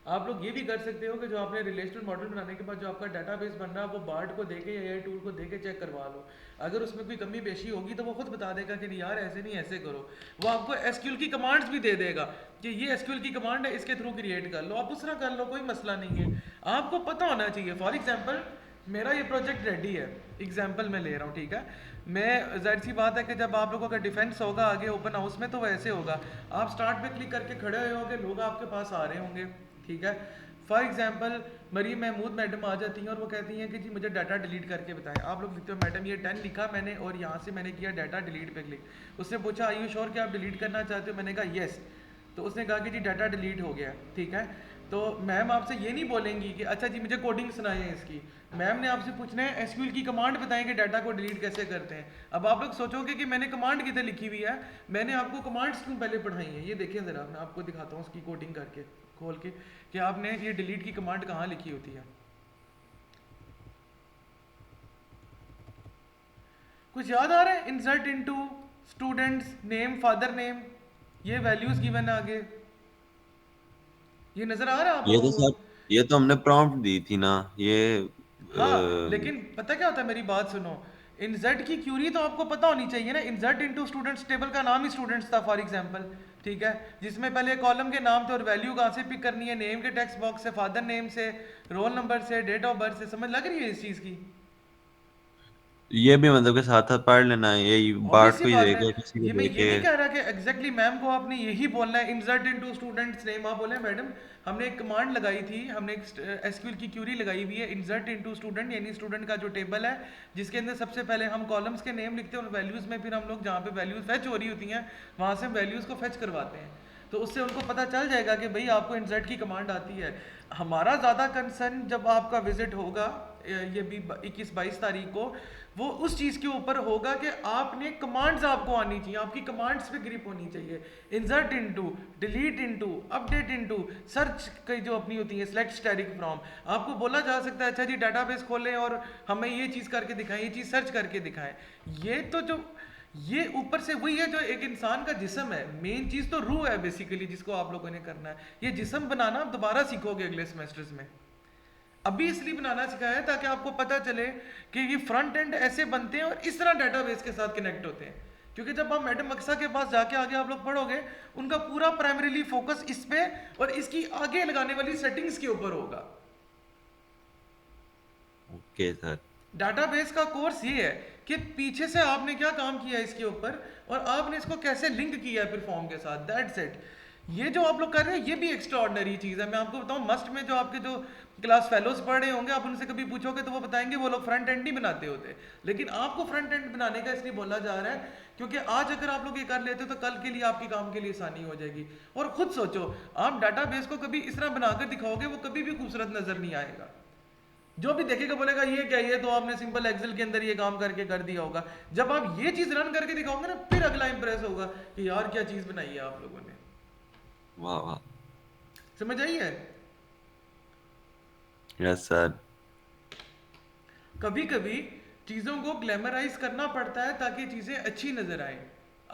आप लोग ये भी कर सकते हो कि जो आपने रिलेशनल मॉडल बनाने के बाद जो आपका डाटाबेस बन रहा है वो बार्ड को देके या एआई टूल को देके चेक करवा लो। अगर उसमें कोई कमी पेशी होगी तो वो खुद बता देगा कि नहीं यार ऐसे नहीं ऐसे करो। वो आपको एसक्यूएल की कमांड्स भी दे देगा कि ये एसक्यूएल की कमांड है, इसके थ्रू क्रिएट कर लो, आप उस तरह कर लो, कोई मसला नहीं है। आपको पता होना चाहिए। फॉर एग्जाम्पल मेरा ये प्रोजेक्ट रेडी है, एग्जाम्पल मैं ले रहा हूँ, ठीक है। मैं जाहिर सी बात है कि जब आप लोगों का डिफेंस होगा आगे ओपन हाउस में तो वैसे होगा, आप स्टार्ट पे क्लिक करके खड़े हुए होंगे, लोग आपके पास आ रहे होंगे, ठीक है। For example Mariam Mahmood madam आ जाती हैं और वो कहती हैं कि जी मुझे डाटा डिलीट करके बताएं। आप लोग लिखते हो मैडम ये 10 लिखा मैंने और यहाँ से मैंने किया डाटा डिलीट पे क्लिक। उसने पूछा आई यू श्योर कि आप डिलीट करना चाहते हो? मैंने कहा येस। तो उसने कहा कि जी डाटा डिलीट हो गया, ठीक है। तो मैम आपसे ये नहीं बोलेंगी कि अच्छा जी मुझे कोडिंग सुनाई है इसकी, मैम ने आपसे पूछना है एसक्यूएल की कमांड बताएं कि डाटा को डिलीट कैसे करते हैं। अब आप लोग सोचोगे कि मैंने कमांड किधर लिखी हुई है, मैंने आपको कमांड्स क्यों पहले पढ़ाई हैं। ये देखें ज़रा, मैं आपको दिखाता हूँ उसकी कोडिंग करके खोल के कि आपने ये डिलीट की कमांड कहाँ लिखी होती है। कुछ याद आ रहा है? Insert into students name father name, ये वैल्यूज गिवन है आगे, ये नजर आ रहा है आप ये लोगों तो को? सर, ये तो हमने प्रॉम्प्ट दी थी ना ये। हाँ लेकिन पता क्या होता है, मेरी बात सुनो, इंसर्ट की क्यूरी तो आपको पता होनी चाहिए ना। इंसर्ट इनटू स्टूडेंट्स टेबल का नाम ही स्टूडेंट्स था फॉर एग्जांपल, ठीक है, जिसमें पहले कॉलम के नाम थे और वैल्यू कहाँ से पिक करनी है, नेम के टेक्स्ट बॉक्स से, फादर नेम से, रोल नंबर से, डेट ऑफ बर्थ से। समझ लग रही है इस चीज़ की? ये भी मतलब के साथ साथ पढ़ लेना है, यही ऑब्वियस बार्ट सी को ही बात है। देके किसी को ये मैं ये देके। नहीं कह रहा कि एग्जैक्टली मैम को आपने यही बोलना है इंसर्ट इनटू स्टूडेंट्स नेम। आप बोले मैडम हमने एक कमांड लगाई थी, हमने एक एसक्यूएल की क्यूरी लगाई हुई है इंसर्ट इनटू स्टूडेंट, यानी स्टूडेंट का जो टेबल है जिसके अंदर सबसे पहले हम कॉलम्स के नेम लिखते हैं और वैल्यूज में फिर हम लोग जहाँ पे वैल्यूज फेच हो रही होती हैं वहाँ से हम वैल्यूज को फेच करवाते हैं। तो उससे उनको पता चल जाएगा कि भाई आपको इंसर्ट की कमांड आती है। हमारा ज़्यादा कंसर्न जब आपका विजिट होगा ये भी 21-22 तारीख को, वो उस चीज़ के ऊपर होगा कि आपने कमांड्स आपको आनी चाहिए, आपकी कमांड्स पे ग्रिप होनी चाहिए। Insert into, delete into, update into, search की जो अपनी होती है सेलेक्ट स्टैटिक फ्रॉम। आपको बोला जा सकता है अच्छा जी डाटाबेस खोलें और हमें ये चीज़ करके दिखाएं, ये चीज़ सर्च करके दिखाएं। ये तो जो ये ऊपर से वही है जो एक इंसान का जिस्म है, मेन चीज़ तो रूह है बेसिकली जिसको आप लोगों ने करना है। ये जिस्म बनाना आप दोबारा सीखोगे अगले सेमेस्टर्स में। अभी इसलिए बनाना सिखाया है ताकि आपको पता चले कि ये फ्रंट एंड ऐसे बनते हैं और इस तरह डाटाबेस के साथ कनेक्ट होते हैं। क्योंकि जब आप मैडम अक्सा के पास जाके आगे आप लोग पढ़ोगे, उनका पूरा प्राइमरीली फोकस इस पे और इसकी आगे लगाने वाली सेटिंग्स के ऊपर होगा। Okay sir. डाटाबेस का कोर्स ये है कि पीछे से आपने क्या काम किया है इसके ऊपर और आपने इसको कैसे लिंक किया है फिर फॉर्म के साथ, दैट्स इट। ये जो आप लोग कर रहे हैं ये भी एक्स्ट्राऑर्डिनरी चीज़ है। मैं आपको बताऊं मस्ट में जो आपके जो क्लास फेलोज पढ़ रहे होंगे, आप उनसे कभी पूछोगे तो वो बताएंगे वो लोग फ्रंट एंड नहीं बनाते होते, लेकिन आपको फ्रंट एंड बनाने का इसलिए बोला जा रहा है क्योंकि आज अगर आप लोग ये कर लेते हो तो कल के लिए आपके काम के लिए आसानी हो जाएगी। और खुद सोचो, आप डाटाबेस को कभी इस तरह बनाकर दिखाओगे वो कभी भी खूबसूरत नजर नहीं आएगा। जो भी देखेगा बोलेगा ये क्या, ये तो आपने सिंपल एक्सेल के अंदर ये काम करके कर दिया होगा। जब आप ये चीज रन करके दिखाओगे ना फिर अगला इंप्रेस होगा कि यार क्या चीज बनाई है आप लोगों ने। वाह वाह। समझ आई है? Yes sir. कभी कभी चीजों को ग्लैमराइज करना पड़ता है ताकि चीजें अच्छी नजर आए।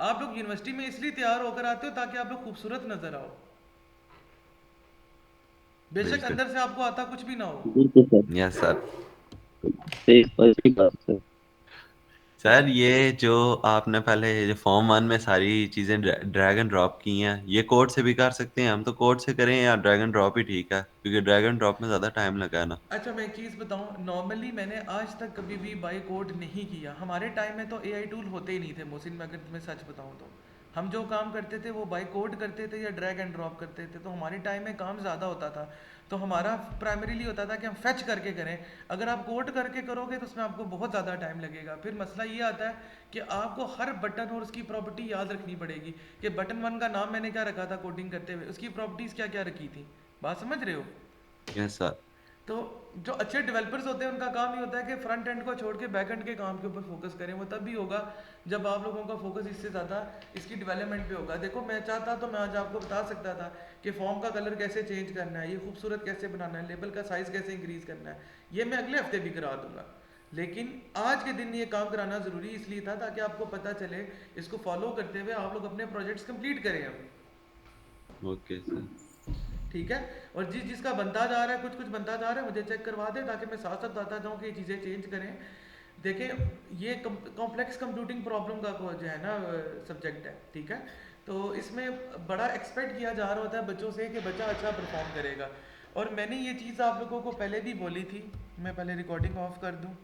आप लोग यूनिवर्सिटी में इसलिए तैयार होकर आते हो ताकि आप लोग खूबसूरत नजर आओ, बेशक बिल्कुल। अंदर से आपको आता कुछ भी ना हो। बिल्कुल सर, यस सर। सही सही बात सर। सर ये जो आपने पहले ये जो फॉर्म 1 में सारी चीजें ड्रैग एंड ड्रॉप की हैं, ये कोड से भी कर सकते हैं हम? तो कोड से करें या ड्रैग एंड ड्रॉप ही ठीक है, क्योंकि ड्रैग एंड ड्रॉप में ज्यादा टाइम लगा है ना। अच्छा मैं एक चीज़ बताऊं, नॉर्मली मैंने आज तक कभी भी बाय कोड नहीं किया। हमारे टाइम में तो एआई टूल होते ही नहीं थे मोहसिन, मैं अगर तुम्हें सच बताऊं तो हम जो काम करते थे वो बाय कोड करते थे या ड्रैग एंड ड्रॉप करते थे। तो हमारे टाइम में काम ज़्यादा होता था, तो हमारा प्राइमरीली होता था कि हम फेच करके करें। अगर आप कोड करके करोगे तो उसमें आपको बहुत ज़्यादा टाइम लगेगा। फिर मसला ये आता है कि आपको हर बटन और उसकी प्रॉपर्टी याद रखनी पड़ेगी कि बटन 1 का नाम मैंने क्या रखा था कोडिंग करते हुए, उसकी प्रॉपर्टीज़ क्या क्या रखी थी। बात समझ रहे हो? Yes sir. तो जो अच्छे डेवलपर्स होते हैं उनका काम ही होता है कि फ्रंट एंड को छोड़ के बैक एंड के काम के ऊपर फोकस करें। वो तब भी होगा जब आप लोगों का फोकस इससे ज़्यादा इसकी डेवलपमेंट पे होगा। देखो मैं चाहता तो मैं आज आपको बता सकता था कि फॉर्म का कलर कैसे चेंज करना है, ये खूबसूरत कैसे बनाना है, लेबल का साइज़ कैसे इंक्रीज करना है, ये मैं अगले हफ्ते भी करा दूंगा। लेकिन आज के दिन ये काम कराना ज़रूरी इसलिए था ताकि आपको पता चले, इसको फॉलो करते हुए आप लोग अपने प्रोजेक्ट्स कंप्लीट करें। अब ओके सर। ठीक है। और जिसका बनता जा रहा है, कुछ बनता जा रहा है, मुझे चेक करवा दे, ताकि मैं साथ साथ बताता जाऊँ कि ये चीज़ें चेंज करें। देखें, ये कॉम्प्लेक्स कंप्यूटिंग प्रॉब्लम का जो है ना सब्जेक्ट है, ठीक है। तो इसमें बड़ा एक्सपेक्ट किया जा रहा होता है बच्चों से कि बच्चा अच्छा परफॉर्म करेगा। और मैंने ये चीज़ आप लोगों को पहले भी बोली थी, मैं पहले रिकॉर्डिंग ऑफ कर दूँ।